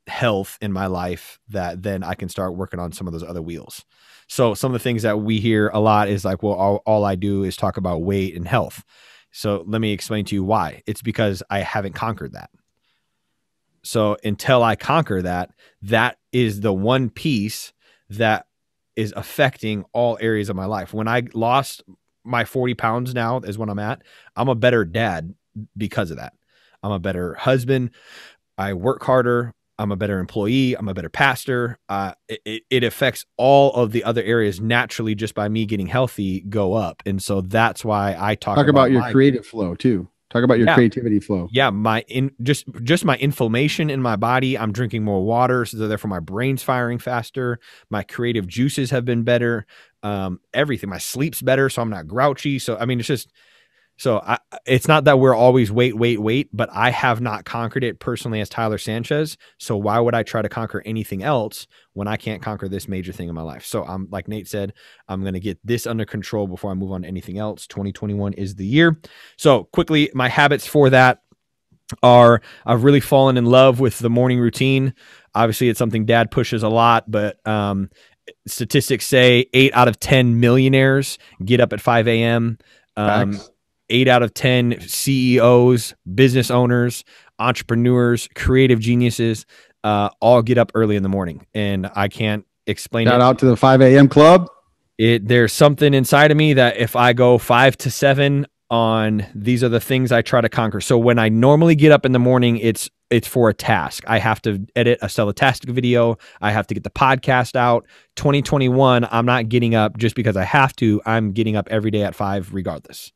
health in my life, that then I can start working on some of those other wheels. So some of the things that we hear a lot is like, well, all I do is talk about weight and health. So let me explain to you why. It's because I haven't conquered that. So until I conquer that, that is the one piece that is affecting all areas of my life. When I lost my 40 pounds now is when I'm at, I'm a better dad because of that. I'm a better husband. I work harder. I'm a better employee. I'm a better pastor. It affects all of the other areas naturally just by me getting healthy go up. And so that's why I talk about your creative flow too. Talk about your creativity flow. Yeah. Just my inflammation in my body. I'm drinking more water. So therefore my brain's firing faster. My creative juices have been better. Everything, my sleep's better. So I'm not grouchy. So, I mean, it's not that we're always wait, but I have not conquered it personally as Tyler Sanchez. So why would I try to conquer anything else when I can't conquer this major thing in my life? So I'm, like Nate said, I'm going to get this under control before I move on to anything else. 2021 is the year. So quickly, my habits for that are, I've really fallen in love with the morning routine. Obviously it's something dad pushes a lot, but, statistics say 8 out of 10 millionaires get up at 5 a.m. 8 out of 10 CEOs, business owners, entrepreneurs, creative geniuses, all get up early in the morning. And I can't explain it. Shout out to the 5 a.m. club. There's something inside of me that if I go 5 to 7 on, these are the things I try to conquer. So when I normally get up in the morning, it's it's for a task. I have to edit a Stellastic video. I have to get the podcast out. 2021, I'm not getting up just because I have to. I'm getting up every day at 5 regardless.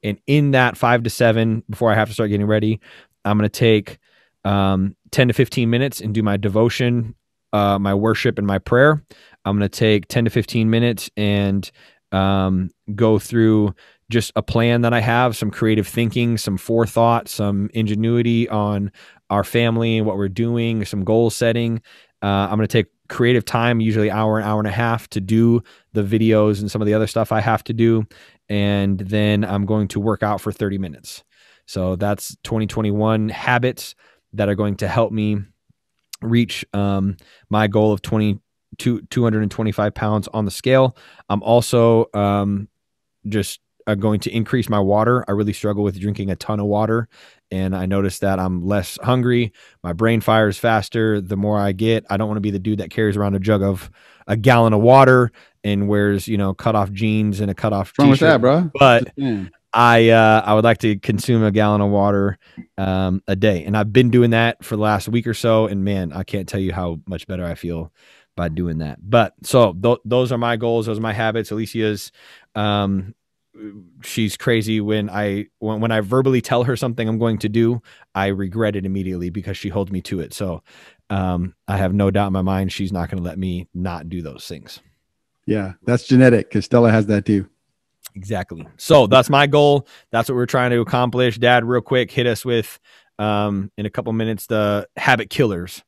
And in that 5 to 7, before I have to start getting ready, I'm going to take 10 to 15 minutes and do my devotion, my worship, and my prayer. I'm going to take 10 to 15 minutes and go through just a plan that I have, some creative thinking, some forethought, some ingenuity on our family and what we're doing, some goal setting. I'm going to take creative time, usually an hour and a half, to do the videos and some of the other stuff I have to do. And then I'm going to work out for 30 minutes. So that's 2021 habits that are going to help me reach my goal of 225 pounds on the scale. I'm also just going to increase my water. I really struggle with drinking a ton of water, and I noticed that I'm less hungry. My brain fires faster the more I get. I don't want to be the dude that carries around a gallon of water and wears, cut off jeans and a cut off t-shirt. What's wrong with that, bro? But I would like to consume a gallon of water a day, and I've been doing that for the last week or so. And man, I can't tell you how much better I feel by doing that. But so those are my goals. Those are my habits. Alicia's, she's crazy. When I verbally tell her something I'm going to do, I regret it immediately because she holds me to it. So I have no doubt in my mind she's not going to let me not do those things. Yeah, that's genetic, because Stella has that too. Exactly. So that's my goal. That's what we're trying to accomplish. Dad, real quick, hit us with in a couple minutes the habit killers.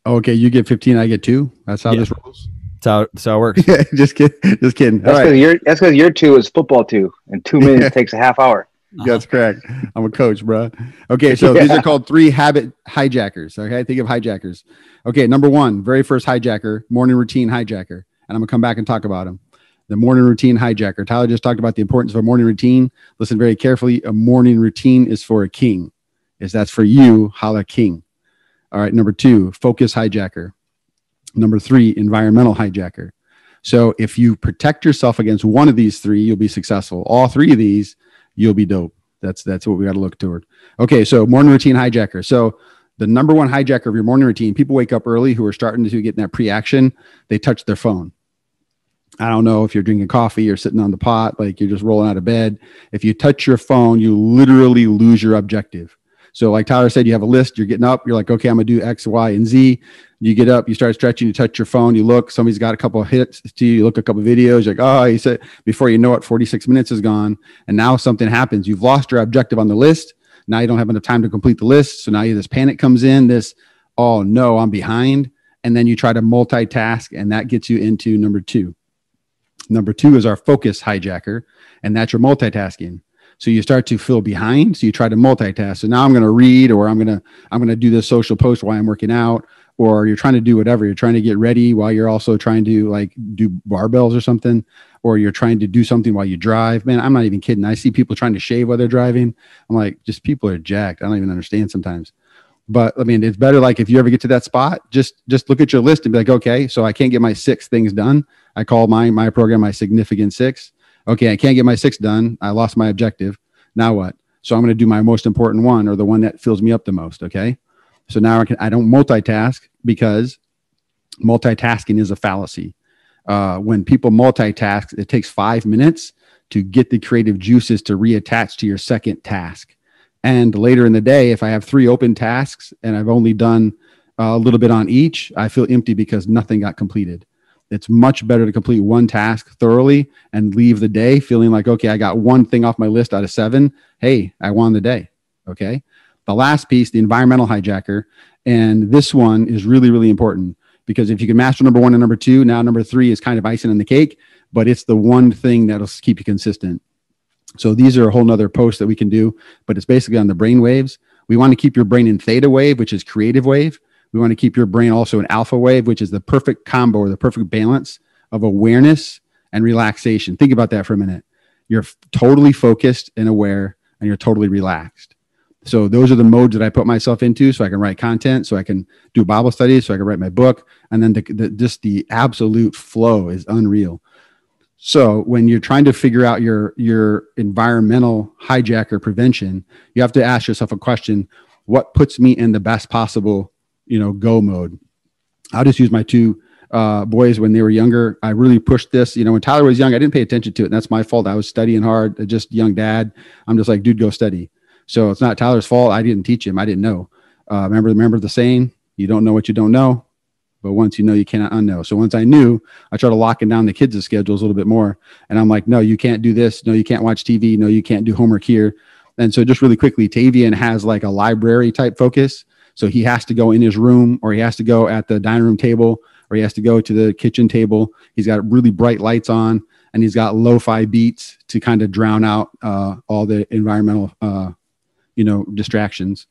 Okay, you get 15, I get 2. That's how this rolls. That's how it works. Just kidding. That's because your 2 is football 2, and 2 minutes takes a half hour. That's correct. I'm a coach, bro. Okay, so these are called 3 habit hijackers. Okay, think of hijackers. Okay, number 1, very first hijacker, morning routine hijacker. And I'm going to come back and talk about them. The morning routine hijacker. Tyler just talked about the importance of a morning routine. Listen very carefully. A morning routine is for a king. That's for you, holla king. All right, number 2, focus hijacker. Number 3, environmental hijacker. So if you protect yourself against one of these 3, you'll be successful. All 3 of these, you'll be dope. That's what we got to look toward. Okay, so morning routine hijacker. So the number 1 hijacker of your morning routine, people wake up early who are starting to get in that pre-action, they touch their phone. I don't know if you're drinking coffee or sitting on the pot, like you're just rolling out of bed. If you touch your phone, you literally lose your objective. So like Tyler said, you have a list, you're getting up, you're like, okay, I'm going to do X, Y, and Z. You get up, you start stretching, you touch your phone, you look, somebody's got a couple of hits to you, you look a couple of videos, you're like, oh, he said, before you know it, 46 minutes is gone. And now something happens. You've lost your objective on the list. Now you don't have enough time to complete the list. So now this panic comes in, oh no, I'm behind. And then you try to multitask, and that gets you into number 2. Number 2 is our focus hijacker, and that's your multitasking. So you start to feel behind. So you try to multitask. So now I'm going to read, or I'm going to do this social post while I'm working out, or you're trying to do whatever. You're trying to get ready while you're also trying to like do barbells or something, or you're trying to do something while you drive. Man, I'm not even kidding. I see people trying to shave while they're driving. I'm like, just people are jacked. I don't even understand sometimes. But I mean, it's better. Like if you ever get to that spot, just look at your list and be like, okay, so I can't get my 6 things done. I call my program my significant 6. Okay, I can't get my 6 done. I lost my objective. Now what? So I'm going to do my most important one, or the one that fills me up the most. Okay. So now I don't multitask, because multitasking is a fallacy. When people multitask, it takes 5 minutes to get the creative juices to reattach to your second task. And later in the day, if I have 3 open tasks and I've only done a little bit on each, I feel empty because nothing got completed. It's much better to complete one task thoroughly and leave the day feeling like, okay, I got 1 thing off my list out of 7. Hey, I won the day. Okay. The last piece, the environmental hijacker. And this one is really, really important, because if you can master number 1 and number 2, now number 3 is kind of icing on the cake, but it's the one thing that'll keep you consistent. So these are a whole nother post that we can do, but it's basically on the brain waves. We want to keep your brain in theta wave, which is creative wave. We want to keep your brain also in alpha wave, which is the perfect combo, or the perfect balance of awareness and relaxation. Think about that for a minute. You're totally focused and aware, and you're totally relaxed. So those are the modes that I put myself into, so I can write content, so I can do Bible studies, so I can write my book. And then just the absolute flow is unreal. So when you're trying to figure out your environmental hijacker prevention, you have to ask yourself a question. what puts me in the best possible, go mode. I'll just use my two boys when they were younger. I really pushed this. When Tyler was young, I didn't pay attention to it. And that's my fault. I was studying hard, just young dad. I'm just like, dude, go study. So it's not Tyler's fault. I didn't teach him. I didn't know. Remember the saying, you don't know what you don't know, but once you know, you cannot unknow. So once I knew, I started locking down the kids' schedules a little bit more. And I'm like, no, you can't do this. No, you can't watch TV. No, you can't do homework here. And so just really quickly, Tavian has like a library type focus. So he has to go in his room, or he has to go at the dining room table, or he has to go to the kitchen table. He's got really bright lights on, and he's got lo-fi beats to kind of drown out all the environmental, distractions.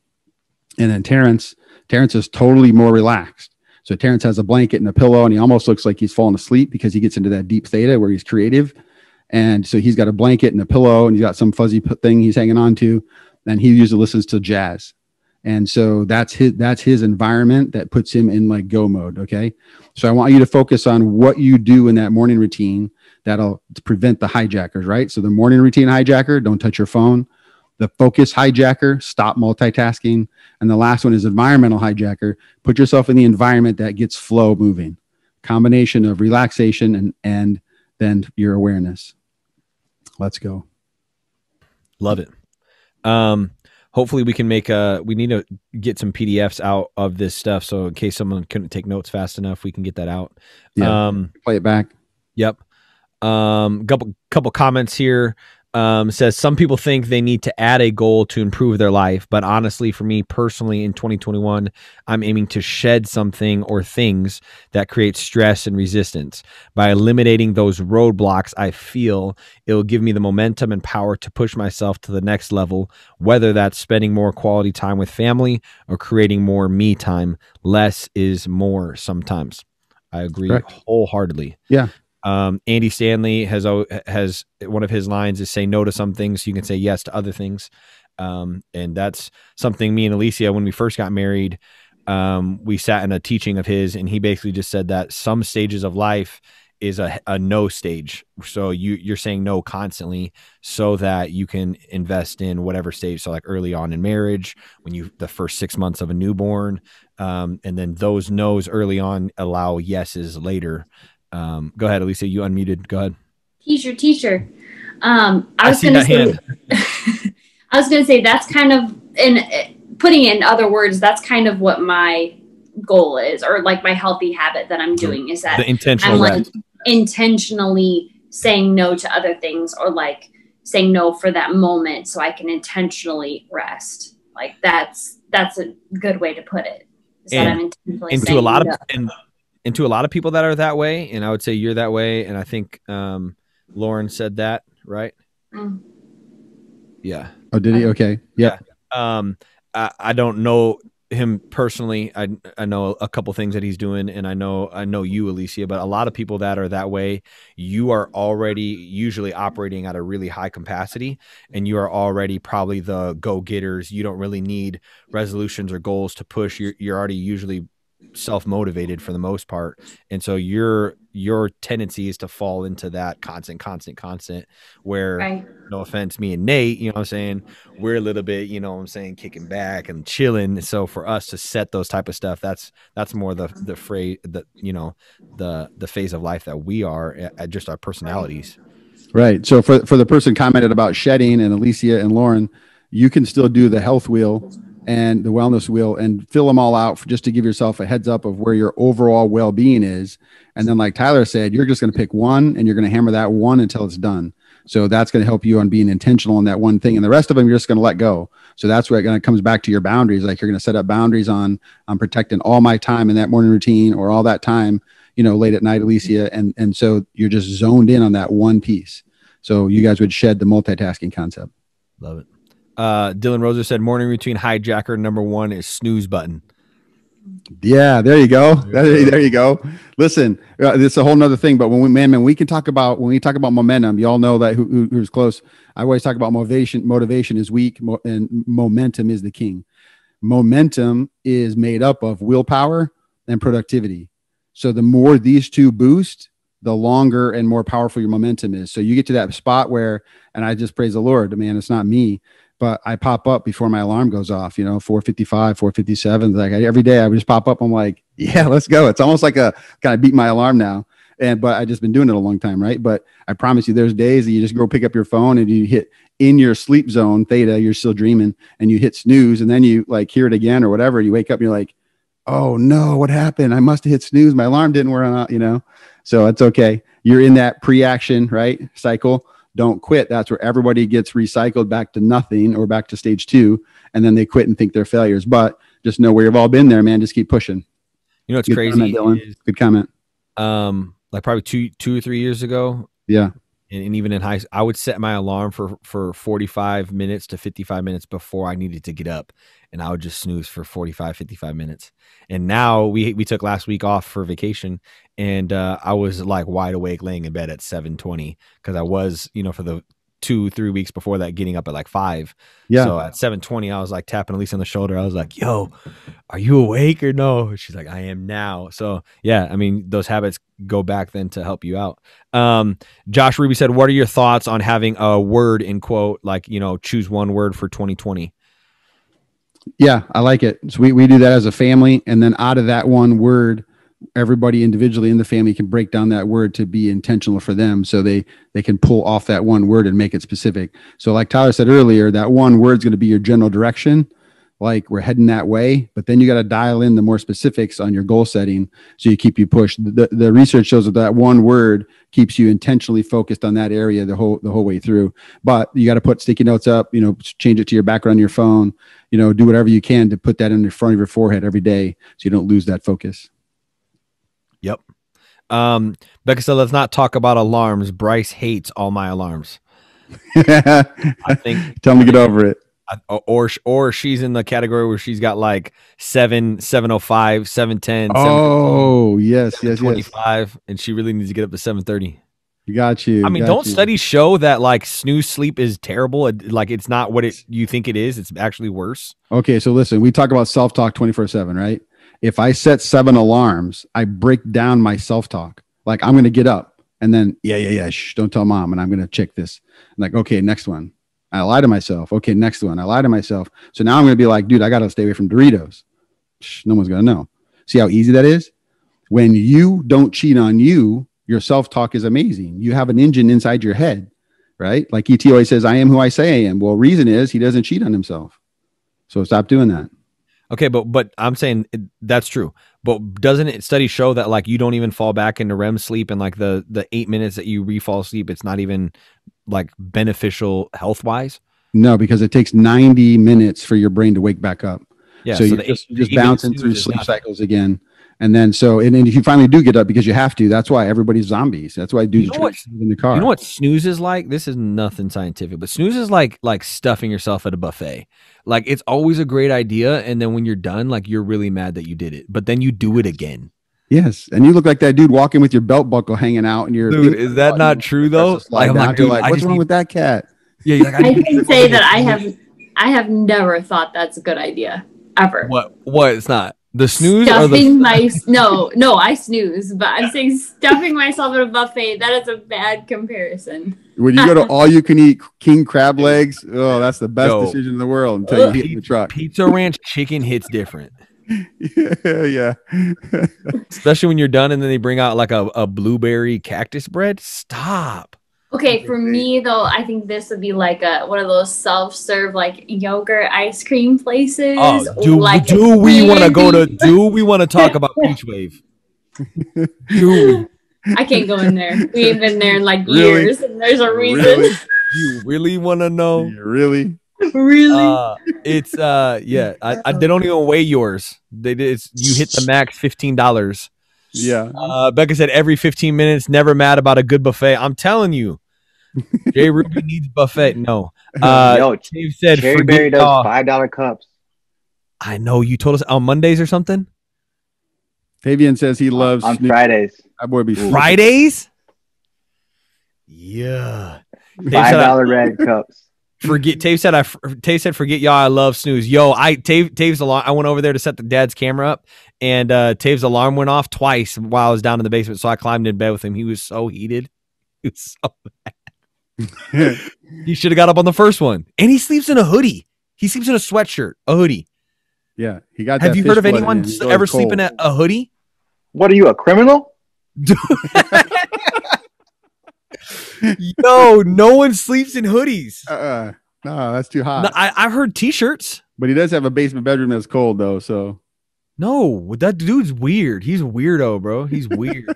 And then Terrence is totally more relaxed. So Terrence has a blanket and a pillow, and he almost looks like he's falling asleep because he gets into that deep theta where he's creative. And so he's got a blanket and a pillow, and he's got some fuzzy thing he's hanging on to, and he usually listens to jazz. And so that's his environment that puts him in like go mode. Okay. So I want you to focus on what you do in that morning routine that'll prevent the hijackers, right? So the morning routine hijacker, don't touch your phone. The focus hijacker, stop multitasking. And the last one is environmental hijacker. Put yourself in the environment that gets flow moving. Combination of relaxation and then your awareness. Let's go. Love it. Hopefully we can we need to get some PDFs out of this stuff. So in case someone couldn't take notes fast enough, we can get that out. Yeah. Play it back. Yep. Couple comments here. Says some people think they need to add a goal to improve their life, but honestly, for me personally, in 2021, I'm aiming to shed something or things that create stress and resistance. By eliminating those roadblocks, I feel it will give me the momentum and power to push myself to the next level, whether that's spending more quality time with family or creating more me time. Less is more sometimes. I agree wholeheartedly. Yeah. Andy Stanley has one of his lines is say no to some things so you can say yes to other things. And that's something me and Alicia, when we first got married, we sat in a teaching of his, and he basically just said that some stages of life is a no stage. So you're saying no constantly so that you can invest in whatever stage. So like early on in marriage, when the first 6 months of a newborn, and then those no's early on allow yeses later. Go ahead, Alicia, you unmuted. Go ahead. Teacher. I was going to say that's kind of, putting it in other words, that's kind of what my goal is, or like my healthy habit that I'm doing, is that the intentional I'm like intentionally saying no to other things, or like saying no for that moment so I can intentionally rest. Like that's a good way to put it. Into a lot of people that are that way, and I would say you're that way, and I think Lauren said that, right? Mm. Yeah. Oh, did he? Okay. Yeah. I don't know him personally. I know a couple things that he's doing, and I know you, Alicia, but a lot of people that are that way, you are already usually operating at a really high capacity, and you are already probably the go-getters. You don't really need resolutions or goals to push. You're already usually self-motivated for the most part, and so your tendency is to fall into that constant where right. No offense, me and Nate, you know what I'm saying, we're a little bit, you know what I'm saying, kicking back and chilling. So for us to set those type of stuff, that's more the phase of life that we are at, just our personalities. Right. So for the person commented about shedding, and Alicia and Lauren, you can still do the health wheel and the wellness wheel and fill them all out just to give yourself a heads up of where your overall well-being is. And then like Tyler said, you're just going to pick one, and you're going to hammer that one until it's done. So that's going to help you on being intentional on that one thing. And the rest of them, you're just going to let go. So that's where it comes back to your boundaries. Like you're going to set up boundaries on protecting all my time in that morning routine, or all that time, late at night, Alicia. And so you're just zoned in on that one piece. So you guys would shed the multitasking concept. Love it. Dylan Roser said morning routine hijacker number 1 is snooze button. Yeah, there you go. There you go. Listen, it's a whole nother thing. But when we talk about momentum, you all know that who's close. I always talk about motivation. Motivation is weak, and momentum is the king. Momentum is made up of willpower and productivity. So the more these two boost, the longer and more powerful your momentum is. So you get to that spot where, and I just praise the Lord, man, it's not me, but I pop up before my alarm goes off, 4:55, 4:57. Like every day I would just pop up. I'm like, yeah, let's go. It's almost like a kind of beat my alarm now. But I just been doing it a long time. Right. But I promise you, there's days that you just go pick up your phone and you hit in your sleep zone, theta, you're still dreaming, and you hit snooze, and then you like hear it again or whatever. You wake up and you're like, oh no, what happened? I must have hit snooze. My alarm didn't work, so it's okay. You're in that pre-action, right, cycle. Don't quit. That's where everybody gets recycled back to nothing or back to stage 2. And then they quit and think they're failures. But just know where you've all been there, man. Just keep pushing. It's crazy. Good comment. Like probably two or 3 years ago. Yeah. And even in high school, I would set my alarm for 45 minutes to 55 minutes before I needed to get up. And I would just snooze for 45, 55 minutes. And now we took last week off for vacation. And I was like wide awake laying in bed at 7:20 because I was, for the 2-3 weeks before that, getting up at like 5. Yeah. So at 7:20, I was like tapping Elise on the shoulder. I was like, yo, are you awake or no? She's like, I am now. So yeah, I mean, those habits go back then to help you out. Josh Ruby said, what are your thoughts on having a word in quote, like, choose one word for 2020? Yeah, I like it. So we do that as a family. And then out of that one word, everybody individually in the family can break down that word to be intentional for them. So they can pull off that one word and make it specific. So like Tyler said earlier, that one word is going to be your general direction. Like we're heading that way, but then you got to dial in the more specifics on your goal setting. So you keep you pushed. The research shows that one word keeps you intentionally focused on that area the whole way through. But you got to put sticky notes up, change it to your background on your phone, do whatever you can to put that in the front of your forehead every day. So you don't lose that focus. Yep. Becca said, let's not talk about alarms. Bryce hates all my alarms. I think. Tell me to get over it. Or she's in the category where she's got like 7:05, 7:10. Oh, yes. 25, and she really needs to get up to 7:30. Got you. I mean, don't studies show that like snooze sleep is terrible? Like it's not what you think it is. It's actually worse. Okay, so listen, we talk about self-talk 24/7, right? If I set 7 alarms, I break down my self-talk. Like I'm going to get up and then, yeah. Shh, don't tell mom. And I'm going to check this. I'm like, okay, next one. I lie to myself. Okay, next one. I lie to myself. So now I'm going to be like, dude, I got to stay away from Doritos. Shh, no one's going to know. See how easy that is? When you don't cheat on you, your self-talk is amazing. You have an engine inside your head, right? Like E.T. always says, I am who I say I am. Well, reason is he doesn't cheat on himself. So stop doing that. Okay, but I'm saying that's true. But doesn't it study show that like you don't even fall back into REM sleep and like the 8 minutes that you re-fall asleep, it's not even like beneficial health-wise? No, because it takes 90 minutes for your brain to wake back up. Yeah, so you're just bouncing through sleep cycles again. And then and if you finally do get up because you have to, that's why everybody's zombies. That's why dudes in the car. You know what snooze is like? This is nothing scientific, but snooze is like stuffing yourself at a buffet. Like it's always a great idea, and then when you're done, like you're really mad that you did it, but then you do it again. Yes, and you look like that dude walking with your belt buckle hanging out, and you're. Dude, is that not true though? Like, what's wrong with that cat? Yeah, like, I can say that I have never thought that's a good idea ever. What? It's not. The snooze stuffing no, I snooze, but I'm saying stuffing myself at a buffet, that is a bad comparison. When you go to all you can eat king crab legs, oh, that's the best decision in the world until you get in the truck. Pizza Ranch chicken hits different. Yeah. Especially when you're done and then they bring out like a blueberry cactus bread. Stop. Okay, for me though, I think this would be like one of those self-serve like yogurt ice cream places. Oh, do we want to talk about Peach Wave? I can't go in there. We ain't been there in like years, and there's a reason. Really? You really want to know? Really? It's they don't even weigh yours. You hit the max $15. Yeah. Becca said every 15 minutes, never mad about a good buffet. I'm telling you, Jay Ruby needs buffet. No. Steve said Cherryberry does $5 cups. I know you told us on Mondays or something. Tavian says he loves on Fridays. That boy be Fridays. Yeah. $5 red cups. Tave said forget y'all. I love snooze. Yo, Tave's alarm. I went over there to set the dad's camera up, and Tave's alarm went off twice while I was down in the basement. So I climbed in bed with him. He was so heated. He was so bad. He should have got up on the first one. And he sleeps in a hoodie. He sleeps in a sweatshirt, a hoodie. Yeah, he got. Have you heard of anyone ever sleeping in a hoodie? What are you, a criminal? Yo, no one sleeps in hoodies. No, that's too hot. No, I've heard t-shirts. But he does have a basement bedroom that's cold though. So no, that dude's weird. He's a weirdo, bro. He's weird.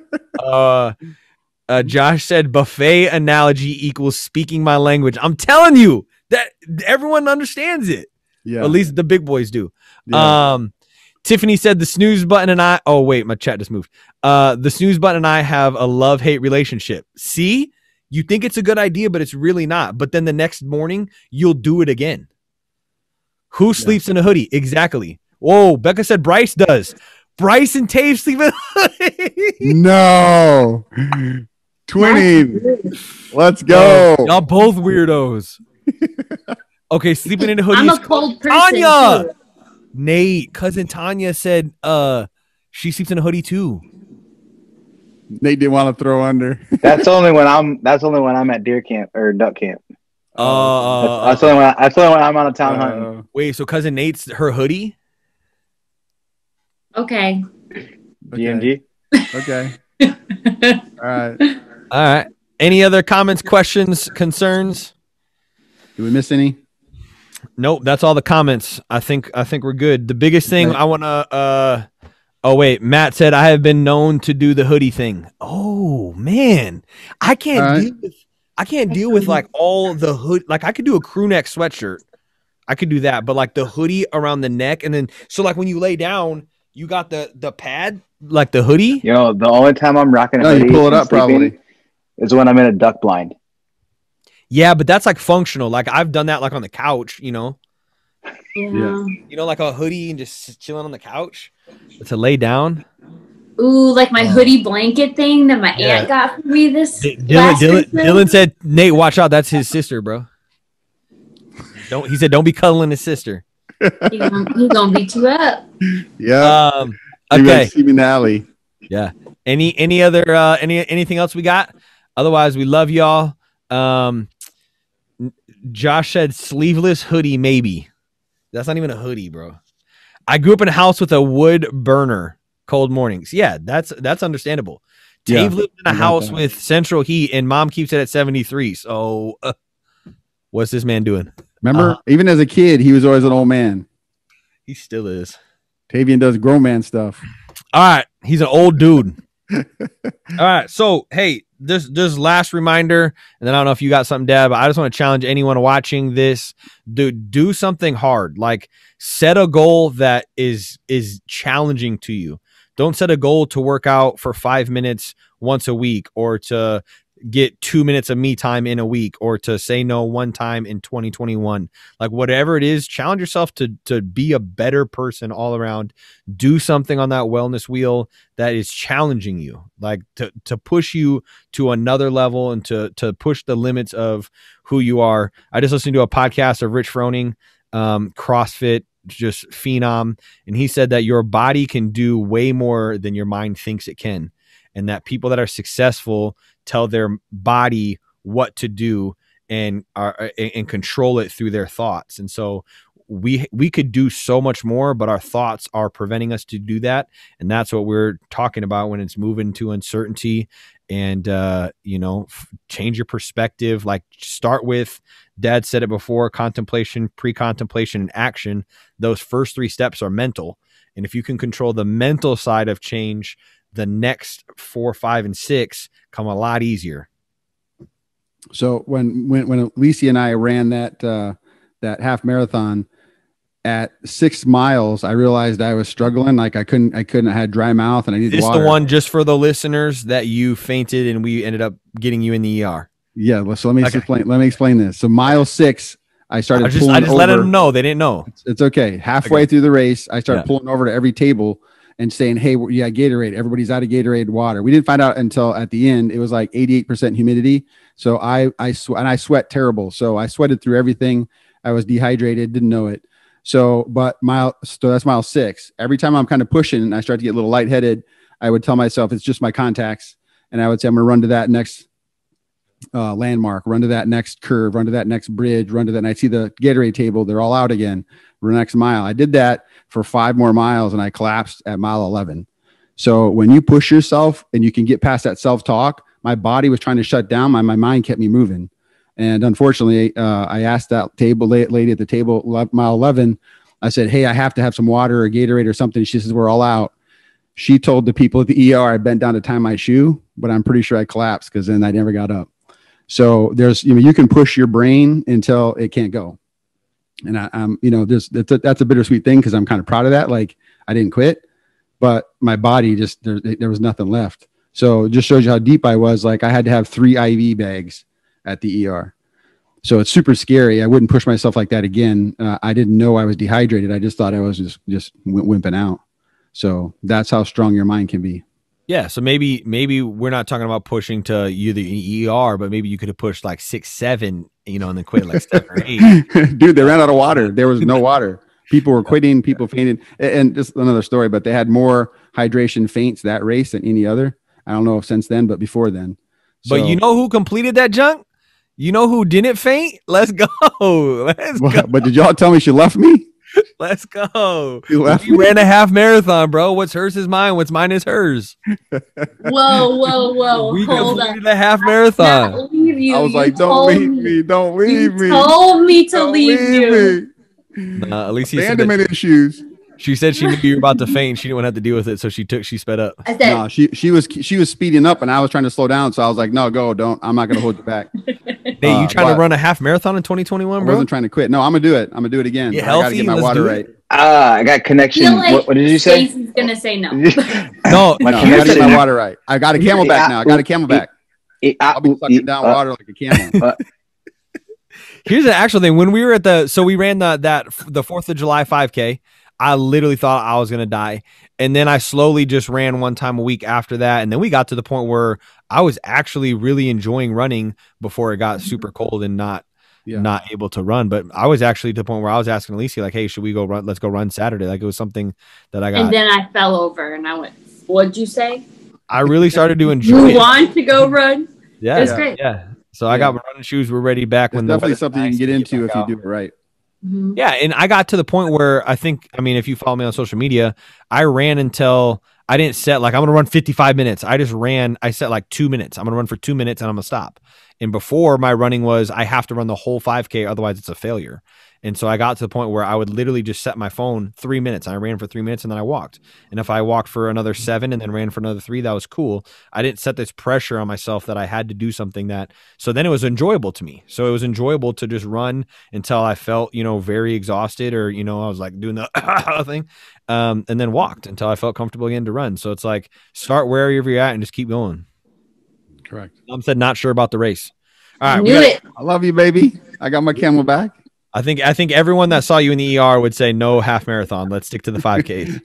Josh said buffet analogy equals speaking my language. I'm telling you that everyone understands it. Yeah, at least the big boys do. Yeah. Tiffany said the snooze button and I. Oh wait, my chat just moved. The snooze button and I have a love-hate relationship. See, you think it's a good idea, but it's really not. But then the next morning you'll do it again. Who sleeps in a hoodie? Exactly. Whoa, Becca said Bryce does. Bryce and Tave sleep in a hoodie. No. Twinning. Let's go. Y'all both weirdos. Okay, sleeping in a hoodie. I'm a cold person. Tanya. Too. Nate, cousin Tanya said she sleeps in a hoodie too. Nate didn't want to throw under. That's only when I'm at deer camp or duck camp. That's only when I'm out of town hunting. Wait, so cousin Nate's her hoodie? Okay. DMG. Okay. All right. Any other comments, questions, concerns? Did we miss any? Nope, that's all the comments. I think we're good. The biggest thing I want to oh wait, Matt said I have been known to do the hoodie thing. Oh man. I can't deal with like all the hood. Like I could do a crew neck sweatshirt. I could do that, but like the hoodie around the neck and then so like when you lay down, you got the pad, like the hoodie. Yo, the only time I'm rocking a hoodie you pull it up probably is when I'm in a duck blind. Yeah, but that's like functional. Like I've done that like on the couch, you know. Yeah. You know, like a hoodie and just chilling on the couch to lay down. Ooh, like my hoodie blanket thing that my aunt got for me this Dylan said, Nate, watch out. That's his sister, bro. He said, don't be cuddling his sister. He's gonna beat you up. Yeah. Okay. See me in the alley. Yeah. Any other anything else we got? Otherwise, we love y'all. Josh said sleeveless hoodie, maybe. That's not even a hoodie, bro. I grew up in a house with a wood burner. Cold mornings. Yeah, that's understandable. Dave lived in a house with central heat, and mom keeps it at 73. So, what's this man doing? Remember, even as a kid, he was always an old man. He still is. Tavian does grown man stuff. All right, he's an old dude. All right, so hey, this last reminder, and then I don't know if you got something, Dad, but I just want to challenge anyone watching this. Do something hard. Like set a goal that is challenging to you. Don't set a goal to work out for 5 minutes once a week or to get 2 minutes of me time in a week or to say no one time in 2021. Like whatever it is, challenge yourself to be a better person all around. Do something on that wellness wheel that is challenging you, like to push you to another level and to push the limits of who you are. I just listened to a podcast of Rich Froning, CrossFit, just phenom, and he said that your body can do way more than your mind thinks it can, and that people that are successful tell their body what to do and control it through their thoughts. And so we could do so much more, but our thoughts are preventing us to do that. And that's what we're talking about when it's moving to uncertainty. And change your perspective. Like start with, Dad said it before, contemplation, pre-contemplation, and action. Those first 3 steps are mental. And if you can control the mental side of change, the next 4, 5, and 6 come a lot easier. So when Lisi and I ran that half marathon at 6 miles, I realized I was struggling. Like I had dry mouth and I needed water. This the one just for the listeners that you fainted and we ended up getting you in the ER. Yeah. So let me explain this. So mile 6, I started I just letting them know. They didn't know. It's okay. Halfway through the race, I started pulling over to every table and saying, hey, yeah, Gatorade. Everybody's out of Gatorade water. We didn't find out until at the end. It was like 88% humidity. So I sweat terrible. So I sweated through everything. I was dehydrated, didn't know it. So that's mile 6. Every time I'm kind of pushing and I start to get a little lightheaded, I would tell myself it's just my contacts. And I would say, I'm going to run to that next landmark, run to that next curve, run to that next bridge, run to that. And I see the Gatorade table. They're all out again. Run the next mile. I did that for 5 more miles and I collapsed at mile 11. So when you push yourself and you can get past that self-talk, my body was trying to shut down. My mind kept me moving. And unfortunately, I asked that lady at the table, mile 11, I said, hey, I have to have some water or Gatorade or something. She says, we're all out. She told the people at the ER I bent down to tie my shoe, but I'm pretty sure I collapsed because then I never got up. So there's, you can push your brain until it can't go. And I'm, that's a bittersweet thing because I'm kind of proud of that. Like I didn't quit, but my body just, there was nothing left. So it just shows you how deep I was. Like I had to have 3 IV bags at the ER. So it's super scary. I wouldn't push myself like that again. I didn't know I was dehydrated. I just thought I was just wimping out. So that's how strong your mind can be. Yeah. So maybe we're not talking about pushing to the ER, but maybe you could have pushed like 6, 7, and then quit like 7 or 8. Dude, they ran out of water. There was no water. People were quitting, people fainted. And just another story, but they had more hydration faints that race than any other. I don't know if since then, but before then. So, but you know who completed that junk? You know who didn't faint? Let's go. Let's go. But did y'all tell me she left me? Let's go. You ran a half marathon, bro. What's hers is mine. What's mine is hers. Whoa. We Hold completed a half marathon. I was like, don't leave me. Don't leave me. You told me to leave you. Alicia abandonment issues. She said she knew you were about to faint. She didn't want to have to deal with it, so she sped up. I said, no, she was speeding up, and I was trying to slow down. So I was like, no, go, don't. I'm not gonna hold you back. Hey, you trying to run a half marathon in 2021, bro? I wasn't trying to quit. No, I'm gonna do it. I'm gonna do it again. Get I healthy, gotta get my let's water do right. it. I got connection. Like what did you say? Jason's gonna say no. No, I gotta get my water right. I got a Camelback now. I got a Camelback. I'll be sucking down water like a camel. Here's the actual thing. When we were at we ran the 4th of July 5K. I literally thought I was going to die. And then I slowly just ran one time a week after that. And then we got to the point where I was actually really enjoying running before it got super cold and not able to run. But I was actually to the point where I was asking Alicia, like, hey, should we go run? Let's go run Saturday. Like it was something that I got. And then I fell over and I went, what'd you say? I really started to enjoy it. You want to go run? Yeah. It was great. Yeah. So I got my running shoes. We're ready back. It's definitely something you can get into if you do it right. Mm-hmm. Yeah, and I got to the point where if you follow me on social media, I ran until I didn't set like I'm going to run 55 minutes. I set like 2 minutes. I'm going to run for 2 minutes and I'm going to stop. And before my running was I have to run the whole 5K, otherwise it's a failure. And so I got to the point where I would literally just set my phone 3 minutes. I ran for 3 minutes and then I walked. And if I walked for another 7 and then ran for another 3, that was cool. I didn't set this pressure on myself that I had to do something so then it was enjoyable to me. So it was enjoyable to just run until I felt, very exhausted or, I was like doing the thing and then walked until I felt comfortable again to run. So it's like start wherever you're at and just keep going. Correct. Mom said not sure about the race. All right. Knew it. I love you, baby. I got my Camelback. I think everyone that saw you in the ER would say no half marathon. Let's stick to the 5K.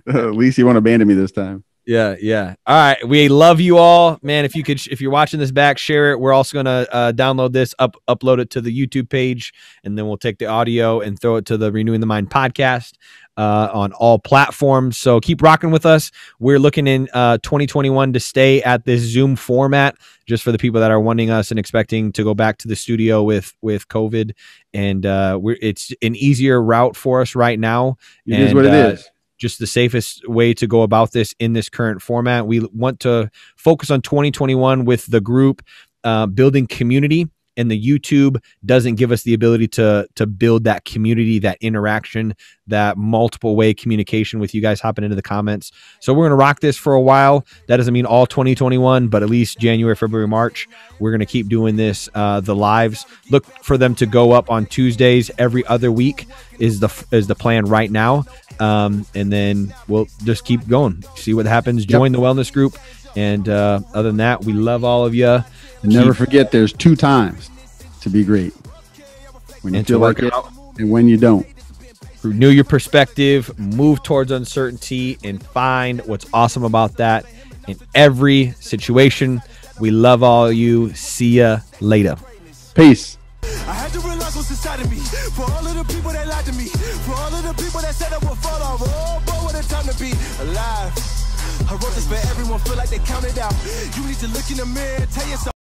At least you won't abandon me this time. Yeah. All right. We love you all, man. If you're watching this back, share it. We're also going to download this, upload it to the YouTube page, and then we'll take the audio and throw it to the Renewing the Mind podcast on all platforms. So keep rocking with us. We're looking in 2021 to stay at this Zoom format just for the people that are wanting us and expecting to go back to the studio with COVID. And it's an easier route for us right now. It is what it is. Just the safest way to go about this in this current format. We want to focus on 2021 with the group building community, and the YouTube doesn't give us the ability to build that community, that interaction, that multiple way communication with you guys hopping into the comments. So we're going to rock this for a while. That doesn't mean all 2021, but at least January, February, March, we're going to keep doing this, the lives. Look for them to go up on Tuesdays every other week is the plan right now. And then we'll just keep going, see what happens, join the wellness group. And other than that, we love all of you. Never forget there's 2 times to be great. When you feel like it and when you don't. Renew your perspective, move towards uncertainty, and find what's awesome about that in every situation. We love all of you. See ya later. Peace. I had to realize what's inside of me. For all of the people that lied to me. For all of the people that said I would fall off. Oh, boy, what a time to be alive. I wrote this for everyone, feel like they counted out. You need to look in the mirror and tell yourself.